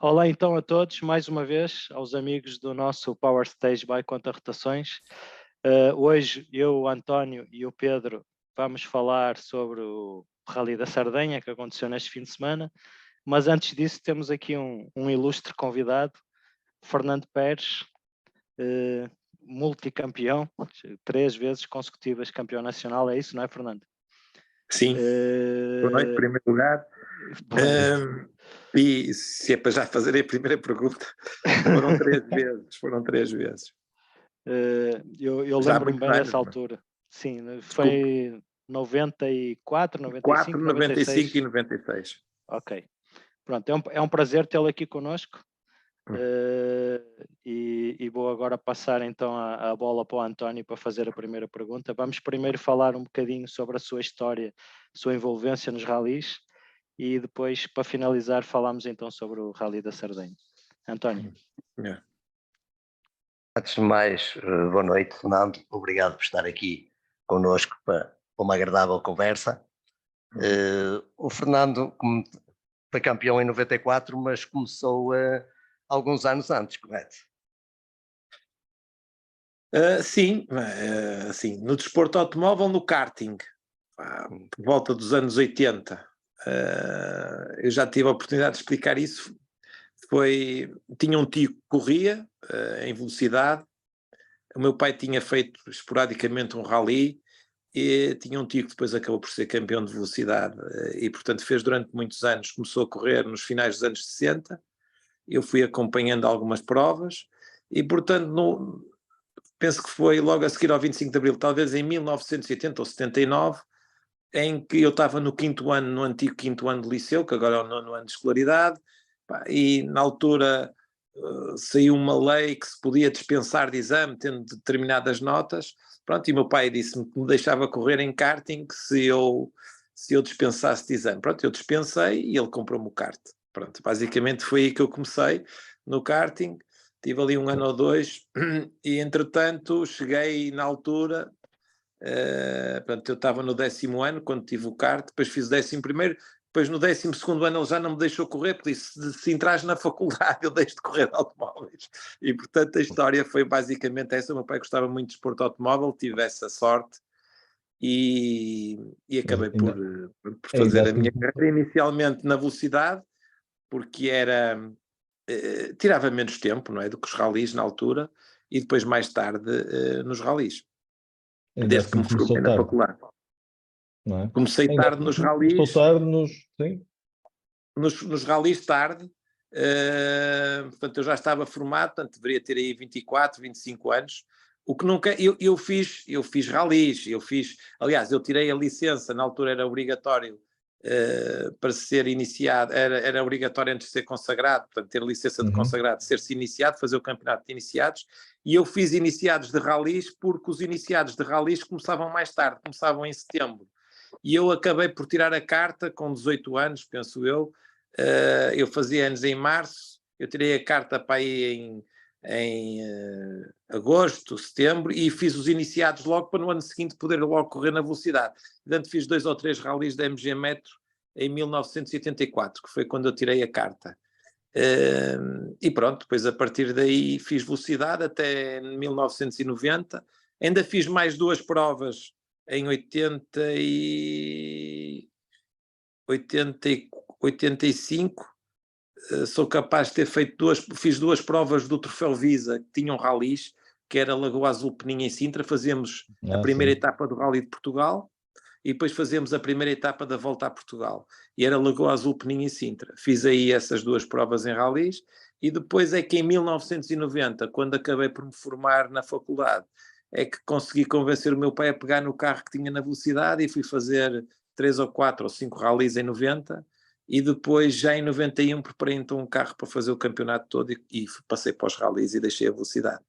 Olá então a todos, mais uma vez, aos amigos do nosso Power Stage by Conta Rotações. Hoje eu, o António e o Pedro vamos falar sobre o Rally da Sardenha que aconteceu neste fim de semana, mas antes disso temos aqui um ilustre convidado, Fernando Pérez, multicampeão, 3 vezes consecutivas campeão nacional, é isso, não é, Fernando? Sim, boa noite, em primeiro lugar. E se é para já fazer a primeira pergunta, foram 3 vezes. Eu Já há lembro-me muitos bem anos, dessa mas altura. Sim, desculpe, foi 94, 4, 95, 95 e 96. 96. Ok. Pronto, é um prazer tê-lo aqui connosco. Hum. E vou agora passar então a bola para o António para fazer a primeira pergunta. Vamos primeiro falar um bocadinho sobre a sua história, a sua envolvência nos ralis e depois, para finalizar, falamos então sobre o Rally da Sardenha. António. Yeah. Antes de mais, boa noite, Fernando. Obrigado por estar aqui connosco para uma agradável conversa. O Fernando foi campeão em 94, mas começou alguns anos antes, correto? Sim, no desporto automóvel, no karting, por volta dos anos 80. Eu já tive a oportunidade de explicar isso. Tinha um tio que corria em velocidade. O meu pai tinha feito esporadicamente um rally e tinha um tio que depois acabou por ser campeão de velocidade e, portanto, fez durante muitos anos. Começou a correr nos finais dos anos 60. Eu fui acompanhando algumas provas e, portanto, penso que foi logo a seguir ao 25 de Abril, talvez em 1980 ou 79, em que eu estava no quinto ano, no antigo quinto ano de liceu, que agora é o nono ano de escolaridade, e na altura saiu uma lei que se podia dispensar de exame tendo determinadas notas. Pronto, e meu pai disse-me que me deixava correr em karting se eu dispensasse de exame. Pronto, eu dispensei e ele comprou-me o kart. Pronto, basicamente foi aí que eu comecei no karting. Tive ali um ano ou dois e, entretanto, cheguei na altura. Portanto, eu estava no 10º ano quando tive o kart, depois fiz o 11º, depois no 12º ano ele já não me deixou correr, porque disse, se entras na faculdade eu deixo de correr de automóveis. E, portanto, a história foi basicamente essa. O meu pai gostava muito de desporto automóvel, tive essa sorte e acabei por fazer a minha carreira inicialmente na velocidade, porque tirava menos tempo, não é, do que os ralis na altura, e depois mais tarde nos ralis. Desde que me formei na faculdade. Não é? Comecei tarde nos ralis. Começou tarde sim. Nos ralis tarde. Portanto, eu já estava formado, portanto, deveria ter aí 24, 25 anos. O que nunca. Eu fiz ralis, aliás, eu tirei a licença, na altura era obrigatório para ser iniciado, era obrigatório antes de ser consagrado, portanto, ter licença de consagrado, ser-se iniciado, fazer o campeonato de iniciados, e eu fiz iniciados de ralis porque os iniciados de ralis começavam mais tarde, começavam em setembro, e eu acabei por tirar a carta com 18 anos, penso eu. Eu fazia anos em março, eu tirei a carta para aí em agosto, setembro, e fiz os iniciados logo para no ano seguinte poder logo correr na velocidade. Portanto, fiz 2 ou 3 ralis da MG Metro em 1984, que foi quando eu tirei a carta. E pronto, depois a partir daí fiz velocidade até 1990. Ainda fiz mais 2 provas em 85. Sou capaz de ter feito fiz 2 provas do Troféu Visa que tinham ralis, que era Lagoa Azul, Peninha e Sintra. Fazíamos a primeira etapa do Rally de Portugal e depois fazíamos a primeira etapa da Volta a Portugal. E era Lagoa Azul, Peninha e Sintra. Fiz aí essas 2 provas em ralis e depois é que em 1990, quando acabei por me formar na faculdade, é que consegui convencer o meu pai a pegar no carro que tinha na velocidade e fui fazer 3 ou 4 ou 5 ralis em 90. E depois, já em 91, preparei então um carro para fazer o campeonato todo e passei para os ralis e deixei a velocidade.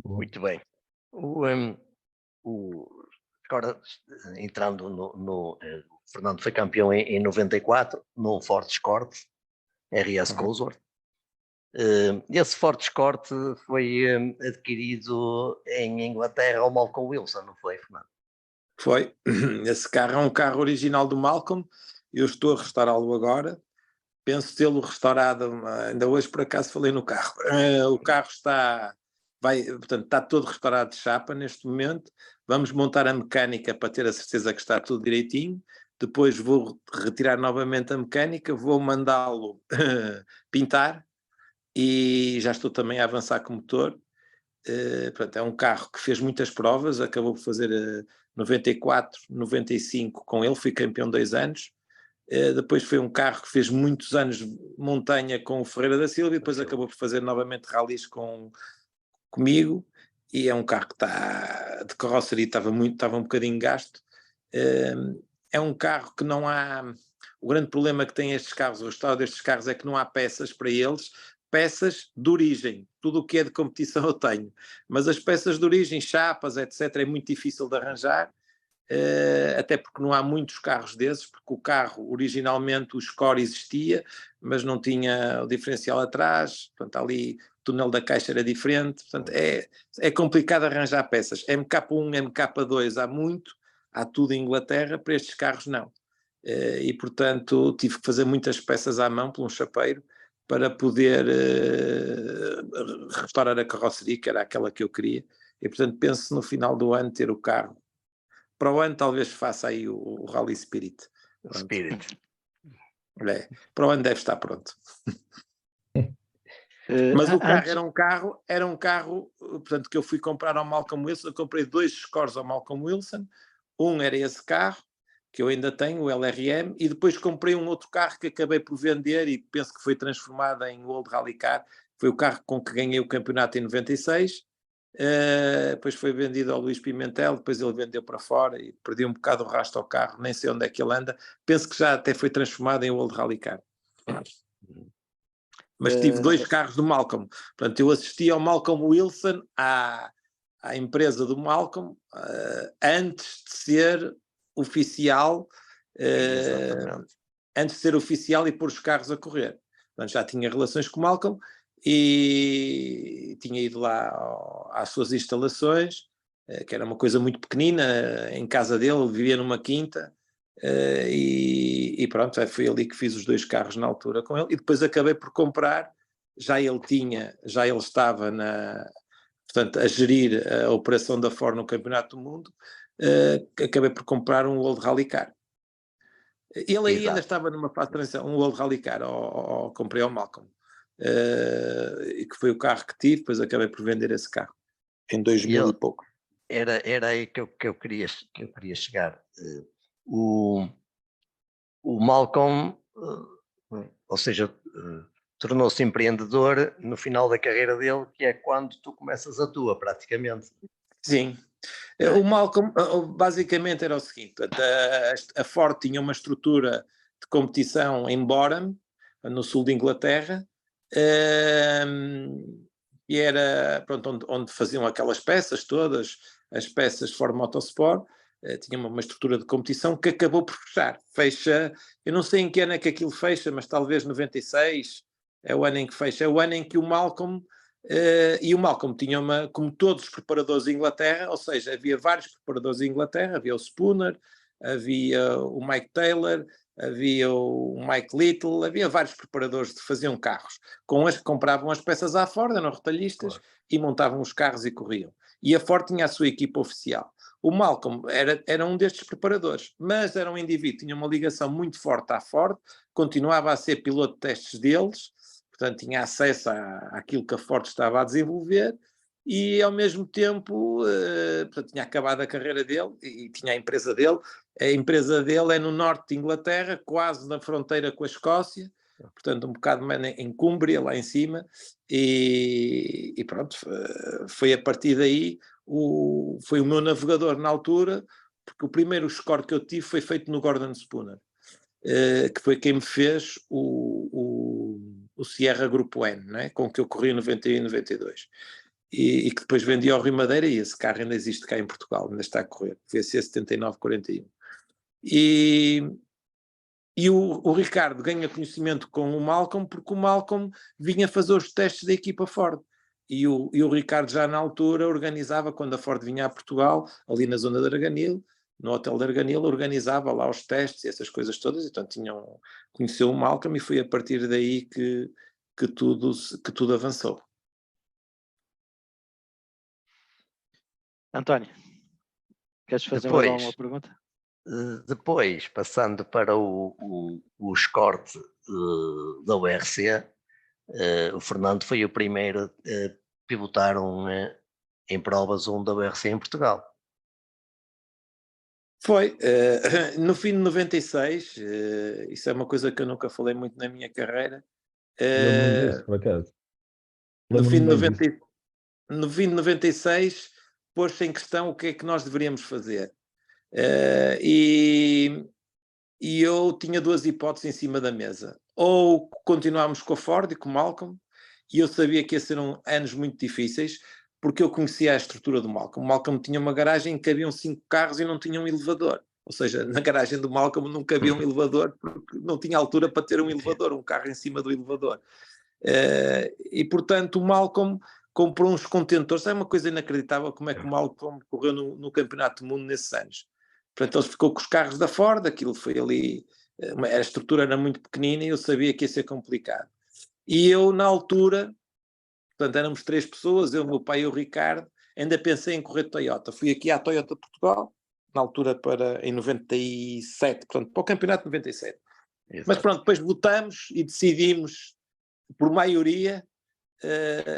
Muito bem. Agora, entrando o Fernando foi campeão em 94, no Ford Escort, RS Cosworth. Esse Ford Escort foi adquirido em Inglaterra ao Malcolm Wilson, não foi, Fernando? Foi. Esse carro é um carro original do Malcolm. Eu estou a restaurá-lo agora. penso tê-lo restaurado, ainda hoje por acaso falei no carro. O carro portanto, está todo restaurado de chapa neste momento. Vamos montar a mecânica para ter a certeza que está tudo direitinho. Depois vou retirar novamente a mecânica, vou mandá-lo pintar e já estou também a avançar com o motor. Portanto, é um carro que fez muitas provas, acabou por fazer 94, 95 com ele, fui campeão 2 anos. Depois foi um carro que fez muitos anos de montanha com o Ferreira da Silva e depois acabou por fazer novamente rallies comigo, e é um carro que está de carroceria, estava um bocadinho gasto. É um carro que não há... O grande problema que tem estes carros, o estado destes carros, é que não há peças para eles, peças de origem. Tudo o que é de competição eu tenho, mas as peças de origem, chapas, etc., é muito difícil de arranjar, até porque não há muitos carros desses, porque o carro, originalmente, o Score existia, mas não tinha o diferencial atrás, portanto, ali o túnel da caixa era diferente, portanto, é complicado arranjar peças. MK1, MK2 há muito, há tudo em Inglaterra, para estes carros não. E, portanto, tive que fazer muitas peças à mão por um chapeiro para poder restaurar a carroceria, que era aquela que eu queria, e, portanto, penso no final do ano ter o carro. Para o ano talvez faça aí o Rally Spirit. Spirit. Para o ano deve estar pronto. Mas o carro era um carro, portanto, que eu fui comprar ao Malcolm Wilson. Eu comprei 2 scores ao Malcolm Wilson. Um era esse carro, que eu ainda tenho, o LRM, e depois comprei um outro carro que acabei por vender e penso que foi transformado em World Rally Car. Foi o carro com que ganhei o campeonato em 96. Depois foi vendido ao Luís Pimentel, depois ele vendeu para fora e perdi um bocado o rastro ao carro, nem sei onde é que ele anda. Penso que já até foi transformado em World Rally Car. Mas tive 2 carros do Malcolm. Portanto, eu assisti ao Malcolm Wilson, à empresa do Malcolm, antes de ser oficial, antes de ser oficial e pôr os carros a correr. Portanto, já tinha relações com o Malcolm e tinha ido lá às suas instalações, que era uma coisa muito pequenina, em casa dele, ele vivia numa quinta, e pronto, foi ali que fiz os 2 carros na altura com ele, e depois acabei por comprar, já ele estava portanto, a gerir a operação da Ford no Campeonato do Mundo, acabei por comprar um World Rally Car. Ele aí ainda estava numa fase de transição, um World Rally Car, comprei ao Malcolm, e que foi o carro que tive, depois acabei por vender esse carro, em 2000 e pouco. Era aí que eu queria chegar. O Malcolm, ou seja, tornou-se empreendedor no final da carreira dele, que é quando tu começas a tua, praticamente. Sim. O Malcolm, basicamente, era o seguinte: a Ford tinha uma estrutura de competição em Boreham, no sul de Inglaterra, e era, pronto, onde faziam aquelas peças todas, as peças Ford Motorsport. Tinha uma estrutura de competição que acabou por fechar. Fecha, eu não sei em que ano é que aquilo fecha, mas talvez 96 é o ano em que fecha. É o ano em que o Malcolm, e o Malcolm tinha como todos os preparadores de Inglaterra, ou seja, havia vários preparadores de Inglaterra, havia o Spooner, havia o Mike Taylor, havia o Mike Little, havia vários preparadores que faziam carros, compravam as peças à Ford, eram retalhistas, claro, e montavam os carros e corriam. E a Ford tinha a sua equipa oficial. O Malcolm era um destes preparadores, mas era um indivíduo, tinha uma ligação muito forte à Ford, continuava a ser piloto de testes deles, portanto tinha acesso àquilo que a Ford estava a desenvolver, e ao mesmo tempo portanto, tinha acabado a carreira dele e tinha a empresa dele. A empresa dele é no norte de Inglaterra, quase na fronteira com a Escócia, portanto um bocado em Cumbria, lá em cima, e pronto, foi a partir daí, foi o meu navegador na altura, porque o primeiro score que eu tive foi feito no Gordon Spooner, que foi quem me fez o Sierra Grupo N, né, com que eu corri em 91 e 92. E que depois vendi ao Rui Madeira, e esse carro ainda existe cá em Portugal, ainda está a correr, VC 7941. E o Ricardo ganha conhecimento com o Malcolm, porque o Malcolm vinha fazer os testes da equipa Ford. E o Ricardo já na altura organizava, quando a Ford vinha a Portugal, ali na zona de Arganil, no Hotel de Arganil, organizava lá os testes e essas coisas todas, então conheceu o Malcolm e foi a partir daí que tudo avançou. António, queres fazer mais alguma pergunta? Depois, passando para o escorte da URC, o Fernando foi o primeiro a pivotar em provas da URC em Portugal. Foi, no fim de 96, isso é uma coisa que eu nunca falei muito na minha carreira. Lembro-me disso, por acaso. No fim de Lembro-me bem disso. no fim de 96, pôs-se em questão o que é que nós deveríamos fazer. E eu tinha duas hipóteses em cima da mesa. Ou continuámos com a Ford e com o Malcolm, e eu sabia que ia ser anos muito difíceis, porque eu conhecia a estrutura do Malcolm. O Malcolm tinha uma garagem em que cabiam 5 carros e não tinha um elevador. Ou seja, na garagem do Malcolm não cabia um elevador, porque não tinha altura para ter um elevador, um carro em cima do elevador. E, portanto, o Malcolm comprou uns contentores. É uma coisa inacreditável como é que o Malcolm correu no Campeonato do Mundo nesses anos. Portanto, ele ficou com os carros da Ford, aquilo foi ali, a estrutura era muito pequenina e eu sabia que ia ser complicado. E eu, na altura, portanto, éramos 3 pessoas, eu, meu pai e o Ricardo, ainda pensei em correr Toyota. Fui aqui à Toyota Portugal, na altura em 97, portanto, para o campeonato de 97. Exato. Mas pronto, depois votamos e decidimos, por maioria,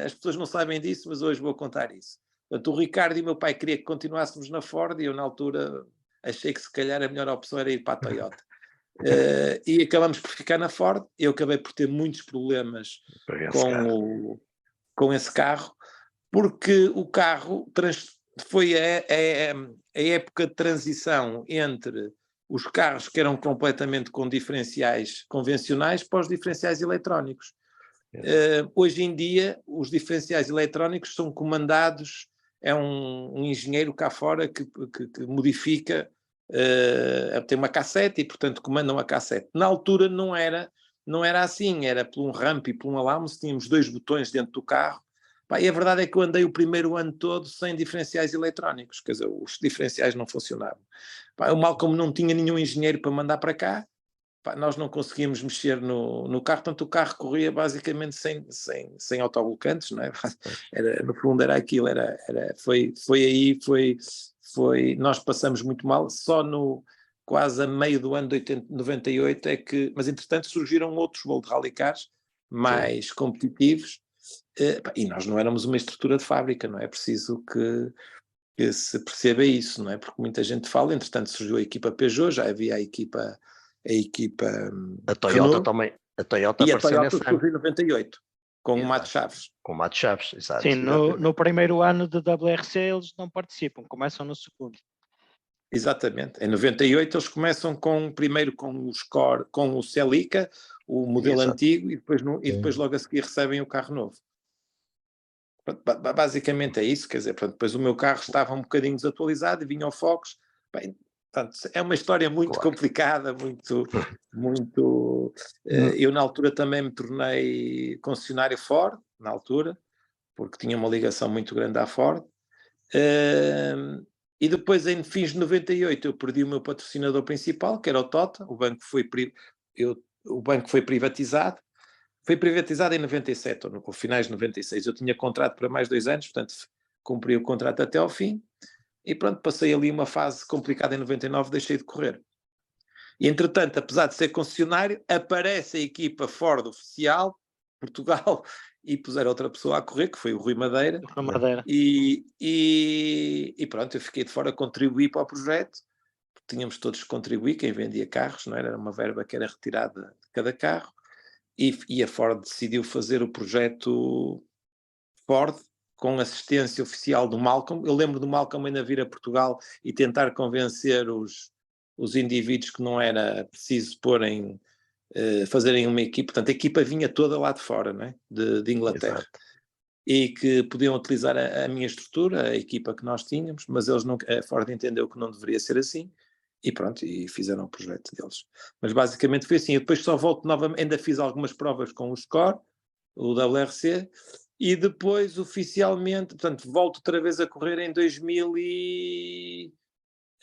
as pessoas não sabem disso, mas hoje vou contar isso. Portanto, o Ricardo e o meu pai queriam que continuássemos na Ford e eu, na altura, achei que se calhar a melhor opção era ir para a Toyota. E acabamos por ficar na Ford. Eu acabei por ter muitos problemas com esse carro, porque o carro foi a época de transição entre os carros que eram completamente com diferenciais convencionais para os diferenciais eletrónicos. Hoje em dia, os diferenciais eletrónicos são comandados, é um engenheiro cá fora que modifica, tem uma cassete e, portanto, comandam a cassete. Na altura não era assim, era por um ramp e por um alarme, tínhamos 2 botões dentro do carro. E a verdade é que eu andei o primeiro ano todo sem diferenciais eletrónicos, quer dizer, os diferenciais não funcionavam. O Malcolm não tinha nenhum engenheiro para mandar para cá, nós não conseguíamos mexer no carro, portanto o carro corria basicamente sem autoblocantes, não é? No fundo era aquilo, nós passamos muito mal, só quase a meio do ano de 98 é que, mas entretanto surgiram outros World Rally Cars mais competitivos, e nós não éramos uma estrutura de fábrica, não é? Preciso que se perceba isso, não é? Porque muita gente fala, entretanto surgiu a equipa Peugeot, já havia a equipa a Toyota Renault, também, a Toyota e a apareceu Toyota nesse ano. surgiu em 98, com o Mato Chaves. Com o Mato Chaves, exato. Sim, no primeiro ano de WRC eles não participam, começam no segundo. Exatamente, em 98 eles começam primeiro com o Score, com o Celica, o modelo antigo, e depois logo a seguir recebem o carro novo. Basicamente é isso, quer dizer, depois o meu carro estava um bocadinho desatualizado e vinha ao Focus. Bem, portanto, é uma história muito complicada, muito... eu na altura também me tornei concessionário Ford, na altura, porque tinha uma ligação muito grande à Ford. E depois, em fins de 98, eu perdi o meu patrocinador principal, que era o Tota, o banco foi privatizado. Foi privatizado em 97, ou finais de 96. Eu tinha contrato para mais 2 anos, portanto cumpri o contrato até ao fim. E pronto, passei ali uma fase complicada em 99, deixei de correr. E entretanto, apesar de ser concessionário, aparece a equipa Ford oficial, Portugal, e puseram outra pessoa a correr, que foi o Rui Madeira. E pronto, eu fiquei de fora, contribuí para o projeto, porque tínhamos todos que contribuir, quem vendia carros, não era uma verba que era retirada de cada carro. E a Ford decidiu fazer o projeto Ford com assistência oficial do Malcolm. Eu lembro do Malcolm ainda vir a Portugal e tentar convencer os indivíduos que não era preciso fazerem uma equipe. Portanto, a equipa vinha toda lá de fora, não é? de Inglaterra. Exato. E que podiam utilizar a minha estrutura, a equipa que nós tínhamos, mas a Ford entendeu que não deveria ser assim. E pronto, e fizeram o projeto deles. Mas basicamente foi assim. Eu depois só volto novamente, ainda fiz algumas provas com o Score, o WRC, e depois oficialmente, portanto, volto outra vez a correr em 2000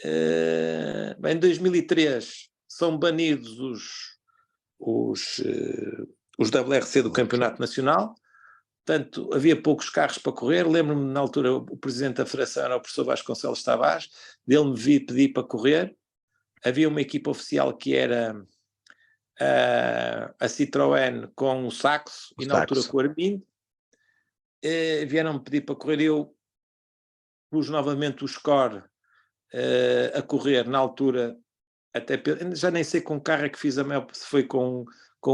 Em 2003 são banidos os WRC do Campeonato Nacional. Portanto, havia poucos carros para correr. Lembro-me, na altura, o presidente da federação era o professor Vasconcelos Tavares, dele me vi pedir para correr. Havia uma equipa oficial que era a Citroën com o Saxo, e na altura com o Armindo. Vieram-me pedir para correr. Eu pus novamente o Score a correr, na altura, até já nem sei com que carro é que fiz a maior, se foi com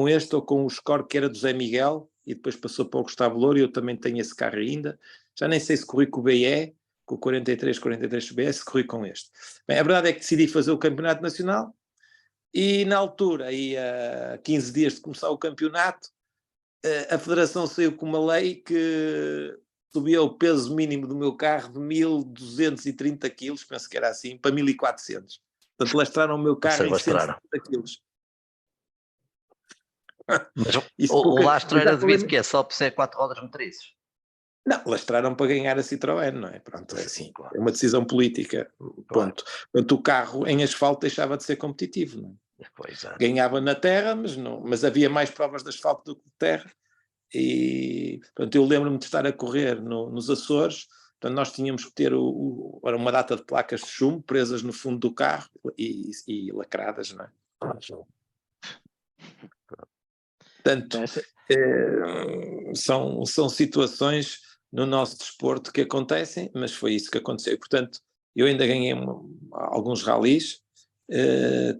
este ou com o Score que era do Zé Miguel, e depois passou para o Gustavo Louro, e eu também tenho esse carro ainda. Já nem sei se corri com o BE, com o 43 BE, se corri com este. Bem, a verdade é que decidi fazer o Campeonato Nacional, e na altura, aí a 15 dias de começar o campeonato, a Federação saiu com uma lei que subia o peso mínimo do meu carro de 1.230 quilos, penso que era assim, para 1.400. Portanto, lastraram o meu carro em 170 quilos. Mas o lastro era devido que é só por ser 4 rodas motrizes? Não, lastraram para ganhar a Citroën, não é? Pronto, é assim, é uma decisão política, ponto. Portanto, o carro em asfalto deixava de ser competitivo, não é? Pois é. Ganhava na terra, mas havia mais provas de asfalto do que de terra, e portanto, eu lembro-me de estar a correr nos Açores. Portanto, nós tínhamos que ter uma data de placas de chumbo presas no fundo do carro e lacradas, não é? Portanto, são situações no nosso desporto que acontecem, mas foi isso que aconteceu. Portanto, eu ainda ganhei alguns ralis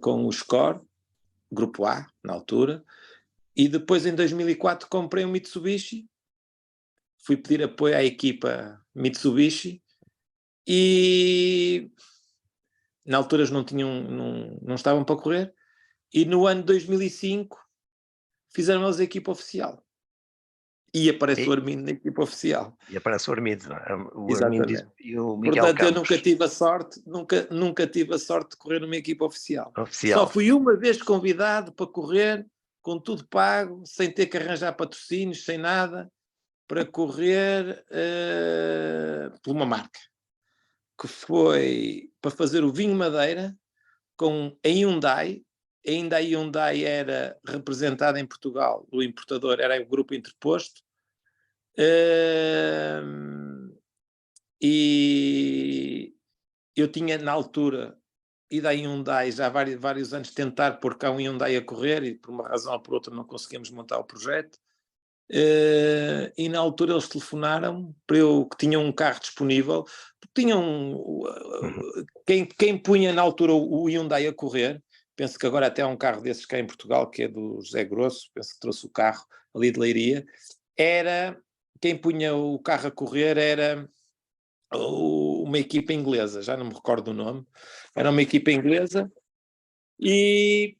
com o Score, Grupo A, na altura, e depois em 2004 comprei um Mitsubishi, fui pedir apoio à equipa Mitsubishi, e na altura não estavam para correr, e no ano de 2005 fizeram eles a equipa oficial. E aparece o Armindo na equipa oficial. E aparece o Armindo, Exatamente. E o Miguel Portanto, Campos. eu nunca tive a sorte de correr numa equipa oficial. Só fui uma vez convidado para correr, com tudo pago, sem ter que arranjar patrocínios, sem nada, para correr por uma marca, que foi para fazer o Vinho Madeira com a Hyundai. Ainda a Hyundai era representada em Portugal, o importador era o Grupo Interposto, e eu tinha na altura ido à Hyundai já há vários anos tentar pôr cá um Hyundai a correr, e por uma razão ou por outra não conseguimos montar o projeto, e na altura eles telefonaram para eu, que tinham um carro disponível, quem punha na altura o Hyundai a correr. Penso que agora até há um carro desses cá em Portugal, que é do José Grosso, penso que trouxe o carro ali de Leiria. Quem punha o carro a correr era uma equipa inglesa, já não me recordo o nome, era uma equipa inglesa, e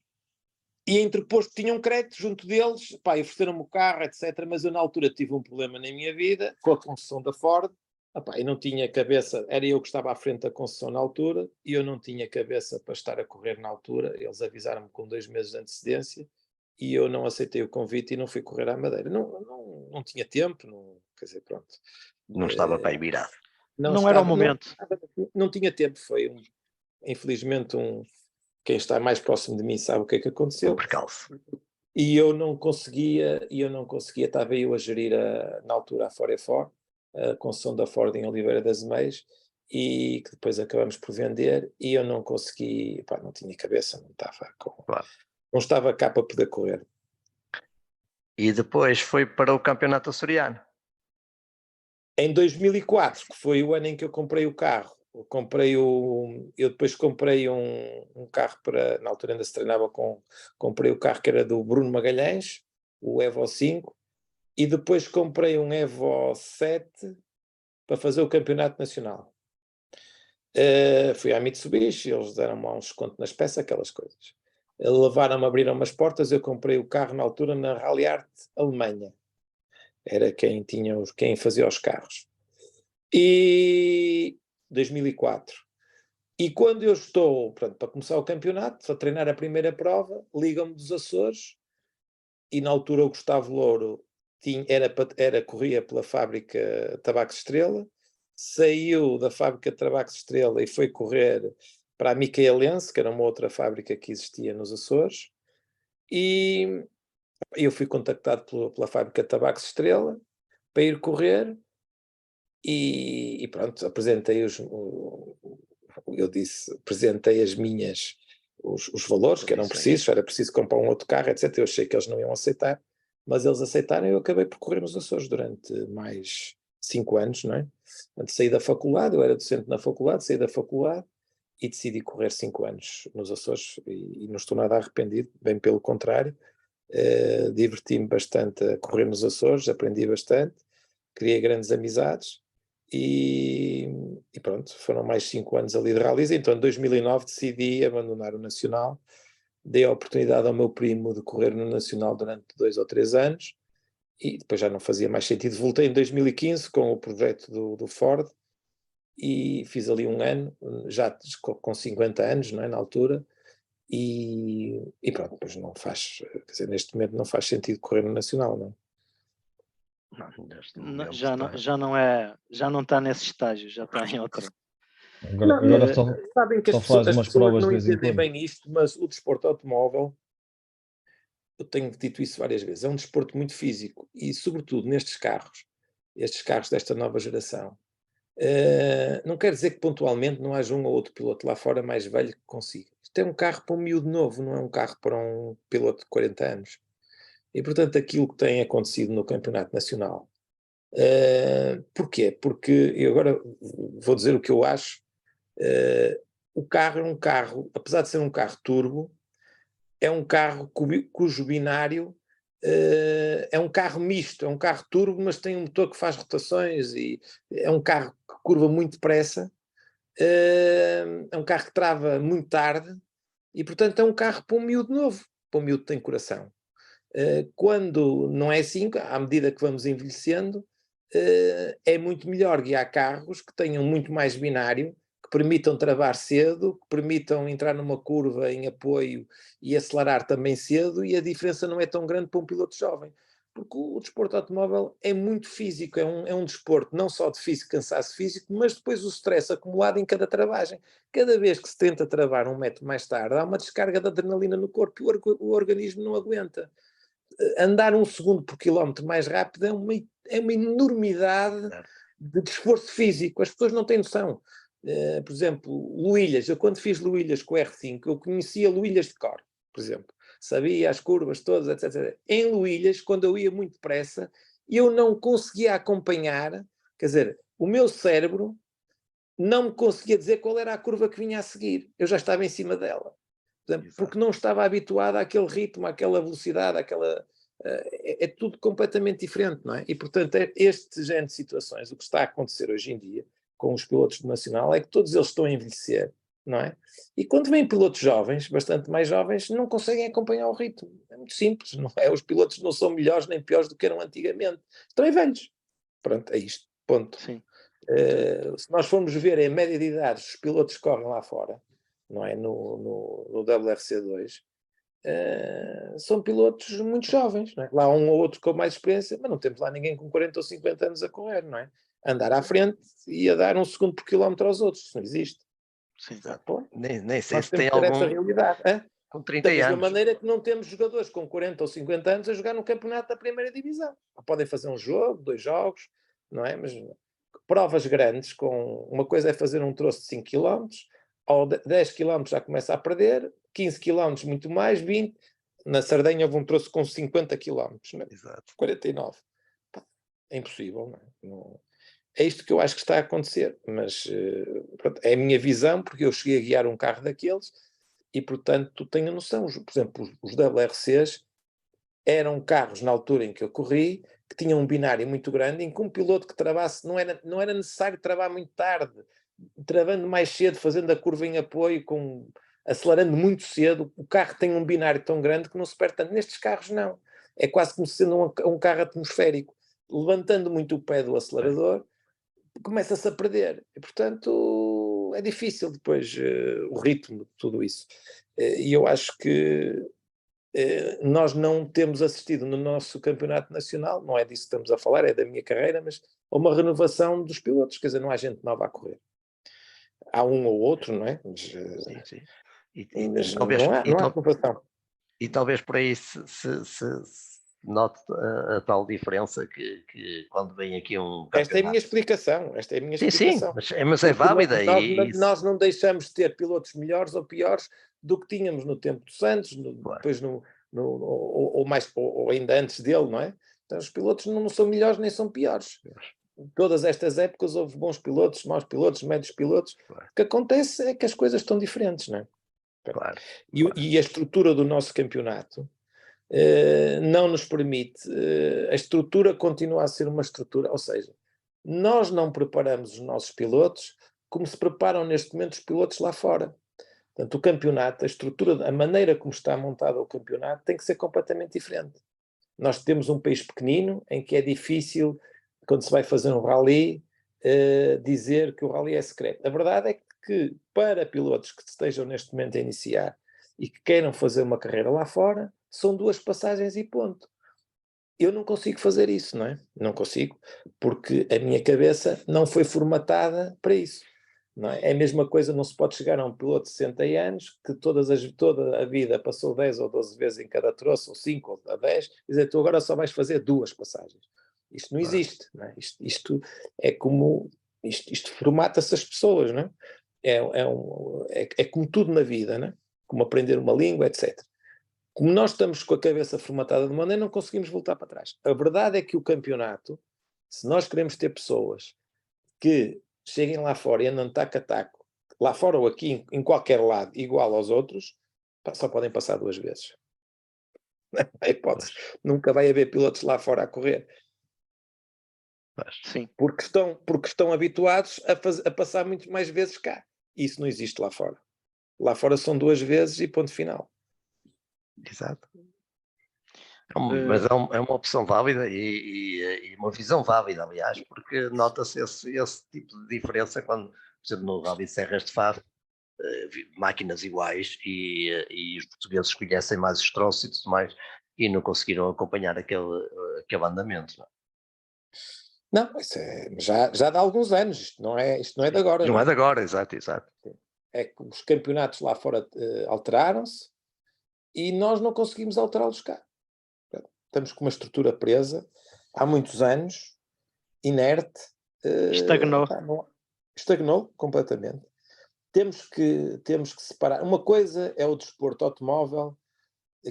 a Interposto tinha um crédito junto deles, ofereceram-me o carro, etc. Mas eu na altura tive um problema na minha vida, com a concessão da Ford. E não tinha cabeça, era eu que estava à frente da concessão na altura, e eu não tinha cabeça para estar a correr na altura. Eles avisaram-me com 2 meses de antecedência, e eu não aceitei o convite e não fui correr à Madeira. Não tinha tempo, quer dizer, pronto. Não estava para aí virado. Não era o momento. Não tinha tempo, infelizmente, quem está mais próximo de mim sabe o que é que aconteceu. Um percalço. E eu não conseguia, estava eu a gerir na altura a Forefor, a concessão da Ford em Oliveira das Meias, e que depois acabamos por vender, e eu não consegui, não tinha cabeça, não estava cá para poder correr. E depois foi para o Campeonato Açoriano. Em 2004, que foi o ano em que eu comprei o carro, eu depois comprei um carro na altura ainda se treinava comprei o carro que era do Bruno Magalhães, o Evo 5, e depois comprei um Evo 7 para fazer o campeonato nacional. Fui à Mitsubishi, eles deram-me um desconto nas peças, aquelas coisas. Levaram-me, abriram-me as portas, eu comprei o carro na altura na Rally Art Alemanha. Era quem fazia os carros. E 2004. E quando eu estou para começar o campeonato, a treinar a primeira prova, ligam-me dos Açores, e na altura o Gustavo Louro corria pela fábrica Tabacos Estrela, saiu da fábrica de Tabacos Estrela e foi correr para a Micaelense, que era uma outra fábrica que existia nos Açores, e eu fui contactado pela fábrica de tabacos Estrela para ir correr, e pronto, apresentei apresentei os valores que eram precisos, era preciso comprar um outro carro, etc. Eu achei que eles não iam aceitar, mas eles aceitaram, e eu acabei por correr nos Açores durante mais 5 anos, não é? Antes saí da faculdade, eu era docente na faculdade, saí da faculdade e decidi correr 5 anos nos Açores, e não estou nada arrependido, bem pelo contrário. Diverti-me bastante a correr nos Açores, aprendi bastante, criei grandes amizades, e pronto, foram mais 5 anos ali de rallies. Então em 2009 decidi abandonar o Nacional, dei a oportunidade ao meu primo de correr no Nacional durante 2 ou 3 anos, e depois já não fazia mais sentido. Voltei em 2015 com o projeto do Ford, e fiz ali 1 ano, já com 50 anos, não é, na altura, e pronto, depois não faz, quer dizer, neste momento não faz sentido correr no Nacional, não é? Já não está nesse estágio, já está em outro. Agora sabem que só as faz pessoas umas provas não de vez em entendem quando. bem isto, mas o desporto automóvel, eu tenho dito isso várias vezes, é um desporto muito físico, e sobretudo nestes carros, estes carros desta nova geração. Não quer dizer que pontualmente não haja um ou outro piloto lá fora mais velho que consiga. Isto é um carro para um miúdo novo, não é um carro para um piloto de 40 anos. E, portanto, aquilo que tem acontecido no Campeonato Nacional. Porquê? Porque, eu agora vou dizer o que eu acho, o carro é um carro, apesar de ser um carro turbo, é um carro cujo binário é um carro misto, é um carro turbo, mas tem um motor que faz rotações, e é um carro que curva muito depressa, é um carro que trava muito tarde, e portanto é um carro para um miúdo novo, para um miúdo que tem coração. Quando não é assim, à medida que vamos envelhecendo, é muito melhor guiar carros que tenham muito mais binário, que permitam travar cedo, que permitam entrar numa curva em apoio e acelerar também cedo, e a diferença não é tão grande para um piloto jovem. Porque o desporto automóvel é muito físico, é um desporto não só de físico, cansaço físico, mas depois o stress acumulado em cada travagem. Cada vez que se tenta travar 1 metro mais tarde, há uma descarga de adrenalina no corpo e o organismo não aguenta. Andar 1 segundo por quilómetro mais rápido é uma enormidade de esforço físico. As pessoas não têm noção. Por exemplo, Luilhas. Eu, quando fiz Luilhas com o R5, eu conhecia Luilhas de cor, por exemplo. Sabia as curvas todas, etc. Em Luilhas, quando eu ia muito depressa, eu não conseguia acompanhar, quer dizer, o meu cérebro não me conseguia dizer qual era a curva que vinha a seguir. Eu já estava em cima dela. Porque não estava habituado àquele ritmo, àquela velocidade, é tudo completamente diferente, não é? E, portanto, este género de situações, o que está a acontecer hoje em dia com os pilotos do Nacional, é que todos eles estão a envelhecer, não é? E quando vêm pilotos jovens, bastante mais jovens, não conseguem acompanhar o ritmo. É muito simples, não é? Os pilotos não são melhores nem piores do que eram antigamente. Estão velhos. Pronto, é isto. Ponto. Sim. Se nós formos ver a média de idade os pilotos que correm lá fora, não é? No WRC2, são pilotos muito jovens, não é? Lá um ou outro com mais experiência, mas não temos lá ninguém com 40 ou 50 anos a correr, não é? Andar à frente e a dar 1 segundo por quilómetro aos outros, isso não existe. Sim. Pô, Nem sei nós se temos tem que ter algum essa realidade. com 30 Da mesma anos. maneira que não temos jogadores com 40 ou 50 anos a jogar no campeonato da primeira divisão. Podem fazer um jogo, 2 jogos, não é? Mas provas grandes, uma coisa é fazer um troço de 5 km, ao 10 km já começa a perder, 15 km muito mais, 20. Na Sardenha houve um troço com 50 km, né? Exato. 49. É impossível, não é? Não, é isto que eu acho que está a acontecer, mas pronto, é a minha visão, porque eu cheguei a guiar um carro daqueles e, portanto, tenho a noção. Por exemplo, os WRCs eram carros, na altura em que eu corri, que tinham um binário muito grande, em que um piloto que travasse, não era necessário travar muito tarde, travando mais cedo, fazendo a curva em apoio, acelerando muito cedo, o carro tem um binário tão grande que não se perde tanto. Nestes carros não. É quase como sendo um carro atmosférico. Levantando muito o pé do acelerador, começa-se a perder. E, portanto, é difícil depois o ritmo de tudo isso. E eu acho que nós não temos assistido no nosso campeonato nacional, não é disso que estamos a falar, é da minha carreira, mas a uma renovação dos pilotos, quer dizer, não há gente nova a correr. há um ou outro, não é? Mas, Sim. mas Talvez, não há comparação. e talvez por aí se note a tal diferença que quando vem aqui um Esta é a minha campeonato. explicação. Esta é a minha Sim, explicação. mas é Porque válida nós não deixamos de ter pilotos melhores ou piores do que tínhamos no tempo do Santos, claro. depois ou ainda antes dele, não é? Então, os pilotos não são melhores nem são piores. Todas estas épocas houve bons pilotos, maus pilotos, médios pilotos. Claro. O que acontece é que as coisas estão diferentes, não é? Claro. E a estrutura do nosso campeonato não nos permite, a estrutura continua a ser uma estrutura, ou seja, nós não preparamos os nossos pilotos como se preparam neste momento os pilotos lá fora. Portanto, o campeonato, a estrutura, a maneira como está montado o campeonato tem que ser completamente diferente. Nós temos um país pequenino em que é difícil, quando se vai fazer um rally, dizer que o rally é secreto. A verdade é que para pilotos que estejam neste momento a iniciar e que queiram fazer uma carreira lá fora, são 2 passagens e ponto. Eu não consigo fazer isso, não é? Não consigo, porque a minha cabeça não foi formatada para isso. Não é? É a mesma coisa, não se pode chegar a um piloto de 60 anos que toda a vida passou 10 ou 12 vezes em cada troço, ou 5 ou 10, e dizer, tu agora só vais fazer 2 passagens. Isto não existe. Não é? Isto é como... Isto formata-se as pessoas, não é? É como tudo na vida, não é? Como aprender uma língua, etc. Como nós estamos com a cabeça formatada de maneira, não conseguimos voltar para trás. A verdade é que o campeonato, se nós queremos ter pessoas que cheguem lá fora e andam taco a taco, lá fora ou aqui, em qualquer lado, igual aos outros, só podem passar 2 vezes. A hipótese. Nunca vai haver pilotos lá fora a correr. Sim. Porque estão habituados a passar muito mais vezes cá. Isso não existe lá fora. Lá fora são 2 vezes e ponto final. Exato. Mas é uma opção válida e uma visão válida, aliás, porque nota-se esse tipo de diferença quando, por exemplo, no Rally Serras de Faro, máquinas iguais e os portugueses conhecem mais os troços e tudo mais e não conseguiram acompanhar aquele andamento. Não, Não, isso já dá alguns anos, isto não é de agora. não é de agora, exato. É que os campeonatos lá fora alteraram-se e nós não conseguimos alterá-los cá. Estamos com uma estrutura presa há muitos anos, inerte. Estagnou. Estagnou completamente. Temos que separar. Uma coisa é o desporto automóvel,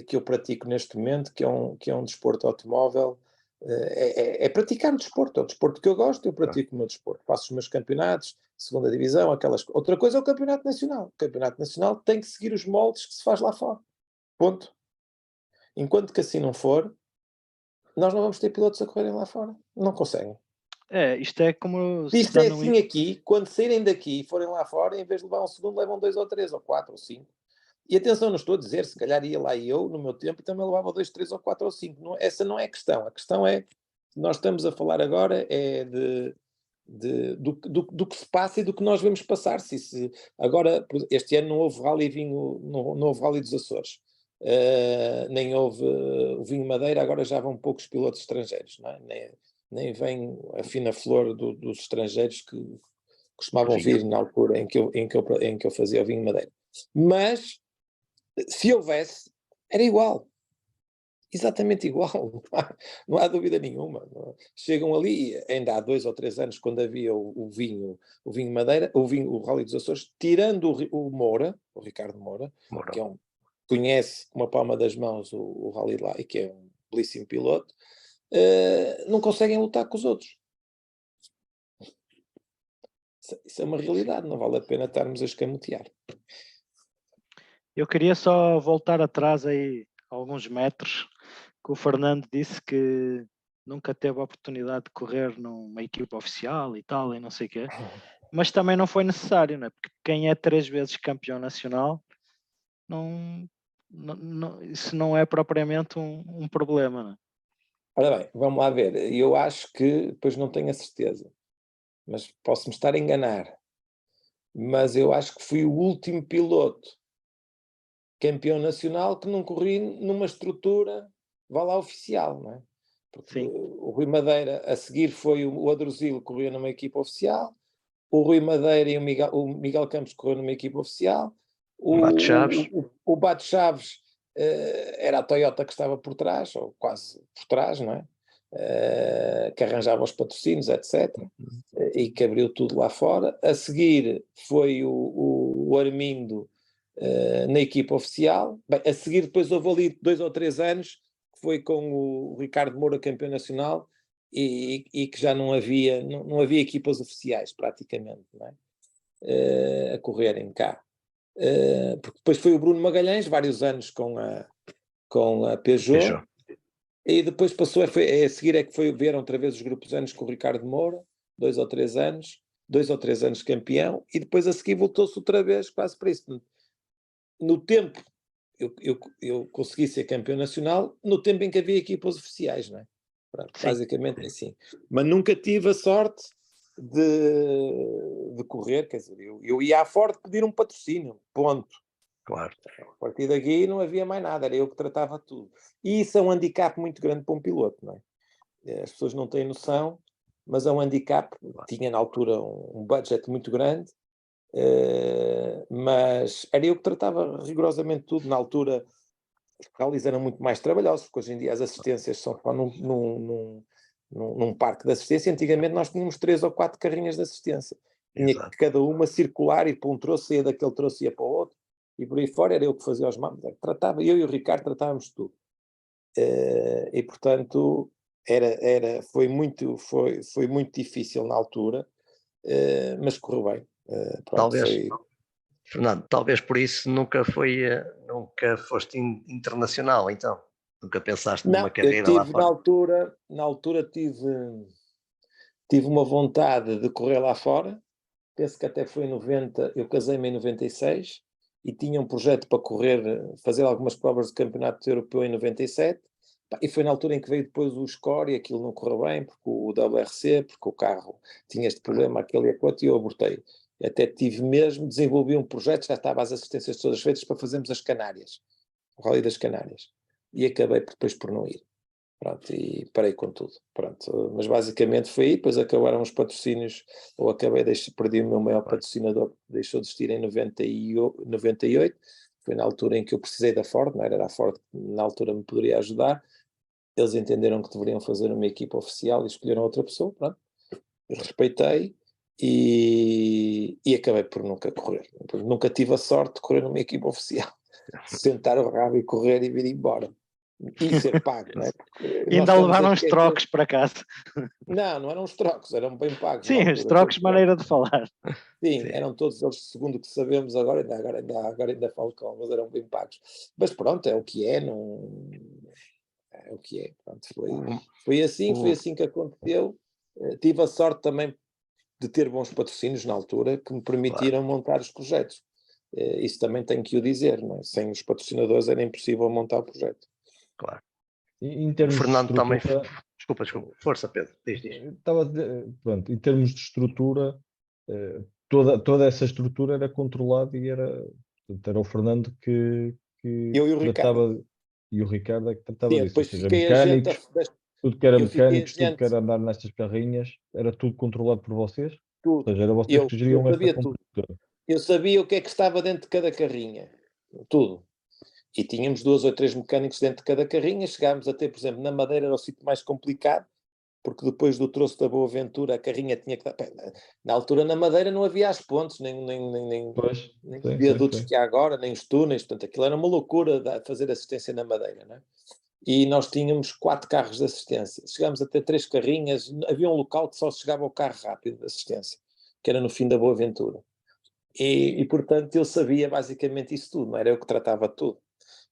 que eu pratico neste momento, que é um desporto automóvel. É praticar o desporto, é o desporto que eu gosto, eu pratico o meu desporto, faço os meus campeonatos, segunda divisão, aquelas. Outra coisa é o campeonato nacional. O campeonato nacional tem que seguir os moldes que se faz lá fora. Ponto. Enquanto que assim não for, nós não vamos ter pilotos a correrem lá fora. Não conseguem. Isto é como... Isto é assim aqui, quando saírem daqui e forem lá fora, em vez de levar um segundo, levam 2 ou 3 ou 4 ou 5. E atenção, não estou a dizer, se calhar ia lá eu, no meu tempo, e também levava 2, 3 ou 4 ou 5. Não, essa não é a questão. A questão é, nós estamos a falar agora é do que se passa e do que nós vemos passar. Se agora, este ano não houve rally vinho, não houve rally dos Açores. Nem houve o vinho Madeira, agora já vão poucos pilotos estrangeiros, não é? Nem vem a fina flor dos estrangeiros que costumavam vir na altura em que eu fazia o vinho Madeira. Mas, se houvesse, era igual. Exatamente igual, não há dúvida nenhuma. Chegam ali, ainda há 2 ou 3 anos, quando havia o vinho Madeira, o Rally dos Açores, tirando o Moura, o Ricardo Moura, que conhece com uma palma das mãos o Rally lá e que é um belíssimo piloto, não conseguem lutar com os outros. Isso é uma realidade, não vale a pena estarmos a escamotear. Eu queria só voltar atrás aí alguns metros, que o Fernando disse que nunca teve a oportunidade de correr numa equipa oficial e tal, e não sei o quê, mas também não foi necessário, não é? Porque quem é 3 vezes campeão nacional, isso não é propriamente um problema, não é? Ora bem, vamos lá ver. Eu acho que, depois não tenho a certeza, mas posso-me estar a enganar, mas eu acho que fui o último piloto campeão nacional que não corri numa estrutura, vá lá, oficial, não é? Porque o Rui Madeira, a seguir, foi o Adruzilo, corria numa equipa oficial, o Rui Madeira e o Miguel Campos correu numa equipa oficial, Bato Chaves. o Bato Chaves era a Toyota que estava por trás, ou quase por trás, não é? Que arranjava os patrocínios, etc. E que abriu tudo lá fora. A seguir foi o Armindo na equipa oficial. Bem, a seguir depois houve ali 2 ou 3 anos, que foi com o Ricardo Moura, campeão nacional, e que já não havia equipas oficiais, praticamente, não é? A correrem cá. Porque depois foi o Bruno Magalhães, vários anos com a Peugeot. E depois passou, a seguir é que vieram outra vez os grupos anos com o Ricardo Moura, 2 ou 3 anos campeão, e depois a seguir voltou-se outra vez quase para isso. No tempo, eu consegui ser campeão nacional, no tempo em que havia equipas oficiais, não é? Pronto, basicamente é assim. Mas nunca tive a sorte de correr, quer dizer, eu ia à Ford pedir um patrocínio, ponto. Claro. A partir daqui não havia mais nada, era eu que tratava tudo. E isso é um handicap muito grande para um piloto, não é? As pessoas não têm noção, mas é um handicap. Tinha na altura um budget muito grande, mas era eu que tratava rigorosamente tudo. Na altura, os rallies eram muito mais trabalhosos, porque hoje em dia as assistências são só num parque de assistência. Antigamente nós tínhamos 3 ou 4 carrinhas de assistência. Tinha que cada uma circular, ir para um troço, saía daquele troço e ia para o outro. E por aí fora era eu que fazia os mapas, tratava, eu e o Ricardo tratávamos tudo. E portanto foi muito difícil na altura, mas correu bem. Pronto, Talvez, Fernando, talvez por isso nunca foste internacional, então. Nunca pensaste numa carreira lá fora. Na altura tive uma vontade de correr lá fora. Penso que até foi em 90, eu casei-me em 96 e tinha um projeto para fazer algumas provas de campeonato europeu em 97, e foi na altura em que veio depois o score e aquilo não correu bem, porque o WRC, porque o carro tinha este problema, aquele e aquele, e eu abortei. Até desenvolvi um projeto, já estava as assistências todas feitas para fazermos as Canárias, o Rally das Canárias, e acabei depois por não ir. Pronto, e parei com tudo. Pronto, mas basicamente foi aí, depois acabaram os patrocínios, ou perdi o meu maior patrocinador, deixou de existir em 98, foi na altura em que eu precisei da Ford, não era a Ford que na altura me poderia ajudar, eles entenderam que deveriam fazer uma equipa oficial e escolheram outra pessoa, pronto, eu respeitei e acabei por nunca correr, nunca tive a sorte de correr numa equipa oficial, sentar o rabo e correr e vir embora. E ser pago, não é? Ainda levaram uns trocos para casa. Não eram os trocos, eram bem pagos. Sim, os trocos, maneira de falar. Sim, eram todos eles, segundo o que sabemos agora ainda falo com, mas eram bem pagos. Mas pronto, é o que é, não... É o que é. Pronto, foi assim que aconteceu. Tive a sorte também de ter bons patrocínios na altura que me permitiram montar os projetos. Isso também tenho que o dizer, não é? Sem os patrocinadores era impossível montar o projeto. Claro. Em termos Fernando de estrutura, também. Desculpa. Força, Pedro. Diz. Estava a dizer, pronto, em termos de estrutura, toda essa estrutura era controlada e era o Fernando que Eu e o tratava, Ricardo. e o Ricardo é que tratava Sim, disso, ou depois seja, fiquei mecânicos, tudo que era eu fiquei mecânicos, tudo que era andar nestas carrinhas, era tudo controlado por vocês? tudo. Ou seja, era vocês que geriam esta sabia tudo. componente. Eu sabia o que é que estava dentro de cada carrinha, tudo. E tínhamos 2 ou 3 mecânicos dentro de cada carrinha. Chegámos a ter, por exemplo, na Madeira era o sítio mais complicado, porque depois do troço da Boa Ventura a carrinha tinha que dar... Na altura na Madeira não havia as pontes, nem os viadutos que há agora, nem os túneis, portanto aquilo era uma loucura fazer assistência na Madeira, não é? E nós tínhamos 4 carros de assistência. Chegámos a ter 3 carrinhas, havia um local que só chegava o carro rápido de assistência, que era no fim da Boa Ventura. E portanto eu sabia basicamente isso tudo, não era eu que tratava tudo.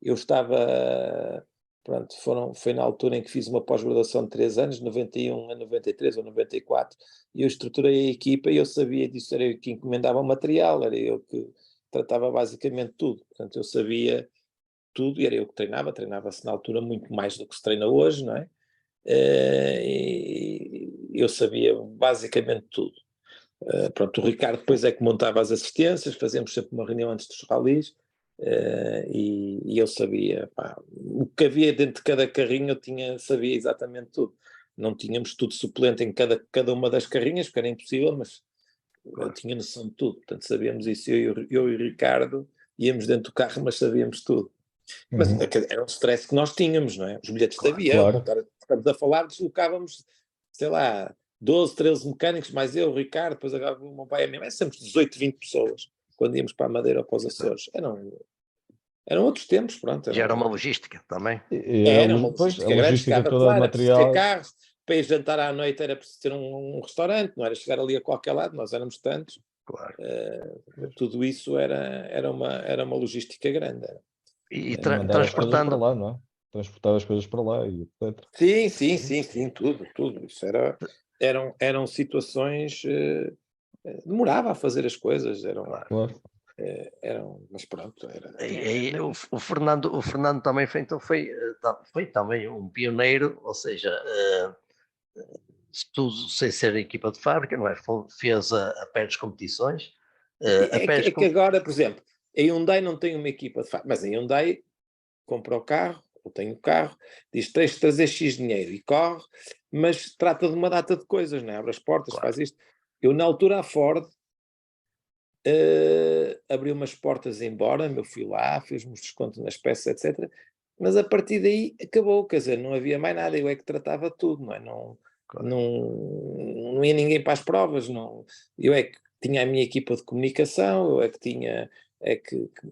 Eu estava, pronto, foi na altura em que fiz uma pós-graduação de 3 anos, 91 a 93 ou 94, e eu estruturei a equipa e eu sabia disso, era eu que encomendava o material, era eu que tratava basicamente tudo. Portanto, eu sabia tudo e era eu que treinava-se na altura muito mais do que se treina hoje, não é? E eu sabia basicamente tudo. Pronto, o Ricardo depois é que montava as assistências, fazíamos sempre uma reunião antes dos ralis, e eu sabia, o que havia dentro de cada carrinho sabia exatamente tudo. Não tínhamos tudo suplente em cada uma das carrinhas, porque era impossível, mas Eu tinha noção de tudo, portanto sabíamos isso. Eu e o Ricardo íamos dentro do carro, mas sabíamos tudo. Mas era um stress que nós tínhamos, não é? Os bilhetes de avião, estamos a falar, deslocávamos, sei lá, 12, 13 mecânicos, mais eu, o Ricardo, depois agora o meu pai e a minha mãe, sempre 18, 20 pessoas, quando íamos para a Madeira ou para os Açores. Eram outros tempos, pronto. Já era uma logística também. Era uma logística grande, chegava, toda claro, era preciso ter material. carros, para ir jantar à noite era preciso ter um restaurante, não era chegar ali a qualquer lado, nós éramos tantos. Claro. Tudo isso era uma logística grande. E Mandar as coisas transportando. para lá, não é? Transportar as coisas para lá e etc. Sim, tudo. Isso eram situações. Demorava a fazer as coisas, Claro. mas pronto. E o Fernando também foi também um pioneiro, ou seja, tudo sem ser equipa de fábrica, não é? Fez a PERS competições. É que agora, por exemplo, a Hyundai não tem uma equipa de fábrica, mas a Hyundai compra o carro, eu tenho o carro, diz tens de trazer X dinheiro e corre, mas trata de uma data de coisas, não é? Abre as portas, Claro. faz isto. Eu, na altura, a Ford abriu umas portas embora, eu fui lá, fiz-me os descontos nas peças, etc. Mas a partir daí acabou, quer dizer, não havia mais nada, eu é que tratava tudo, não é? Não ia ninguém para as provas, não. Eu é que tinha a minha equipa de comunicação, eu é que tinha,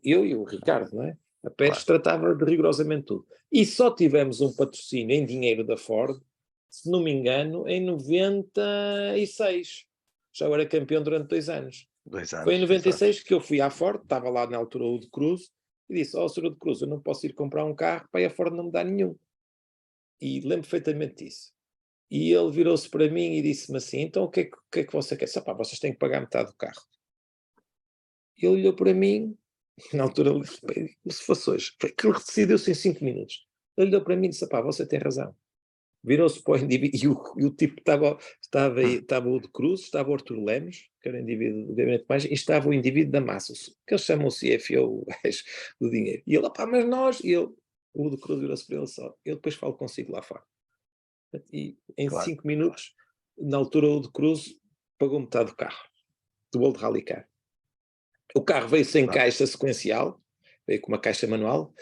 eu e o Ricardo, não é? A PERS tratava de rigorosamente tudo. E só tivemos um patrocínio em dinheiro da Ford, se não me engano, em 96. Já era campeão durante 2 anos. 2 anos. Foi em 96 que eu fui à Ford, estava lá na altura o de Cruz, e disse, Sr. de Cruz, eu não posso ir comprar um carro, para a Ford não me dá nenhum. E lembro perfeitamente disso. E ele virou-se para mim e disse-me assim, então o que é que você quer? Vocês têm que pagar metade do carro. E ele olhou para mim, na altura, se fosse hoje, aquilo decidiu-se em 5 minutos. Ele olhou para mim e disse, você tem razão. Virou-se para o indivíduo, e o tipo estava o de Cruz, estava o Artur Lemos, que era o indivíduo do gabinete de margem, e estava o indivíduo da massa, que eles chamam o CFO, o gajo do dinheiro. E ele, mas nós, e ele, o de Cruz virou-se para ele só, eu depois falo consigo lá fora. E em 5 minutos, na altura o de Cruz pagou metade do carro, do bolo de Rally Car. O carro veio sem caixa sequencial, veio com uma caixa manual,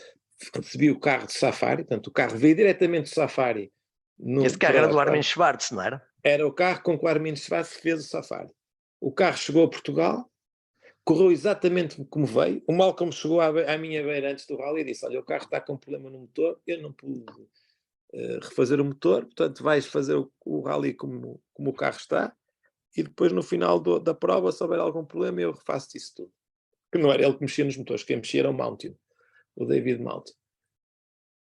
recebi o carro de Safari, portanto o carro veio diretamente do Safari. Esse carro era do Armin Schwartz, não era? Era o carro com que o Armin Schwartz fez o Safari. O carro chegou a Portugal, correu exatamente como veio. O Malcolm chegou à minha beira antes do rally e disse, olha, o carro está com um problema no motor, eu não pude refazer o motor, portanto vais fazer o rally como o carro está, e depois no final da prova, se houver algum problema, eu refaço isso tudo. Que não era ele que mexia nos motores, quem mexia era o Mountain, o David Mountain.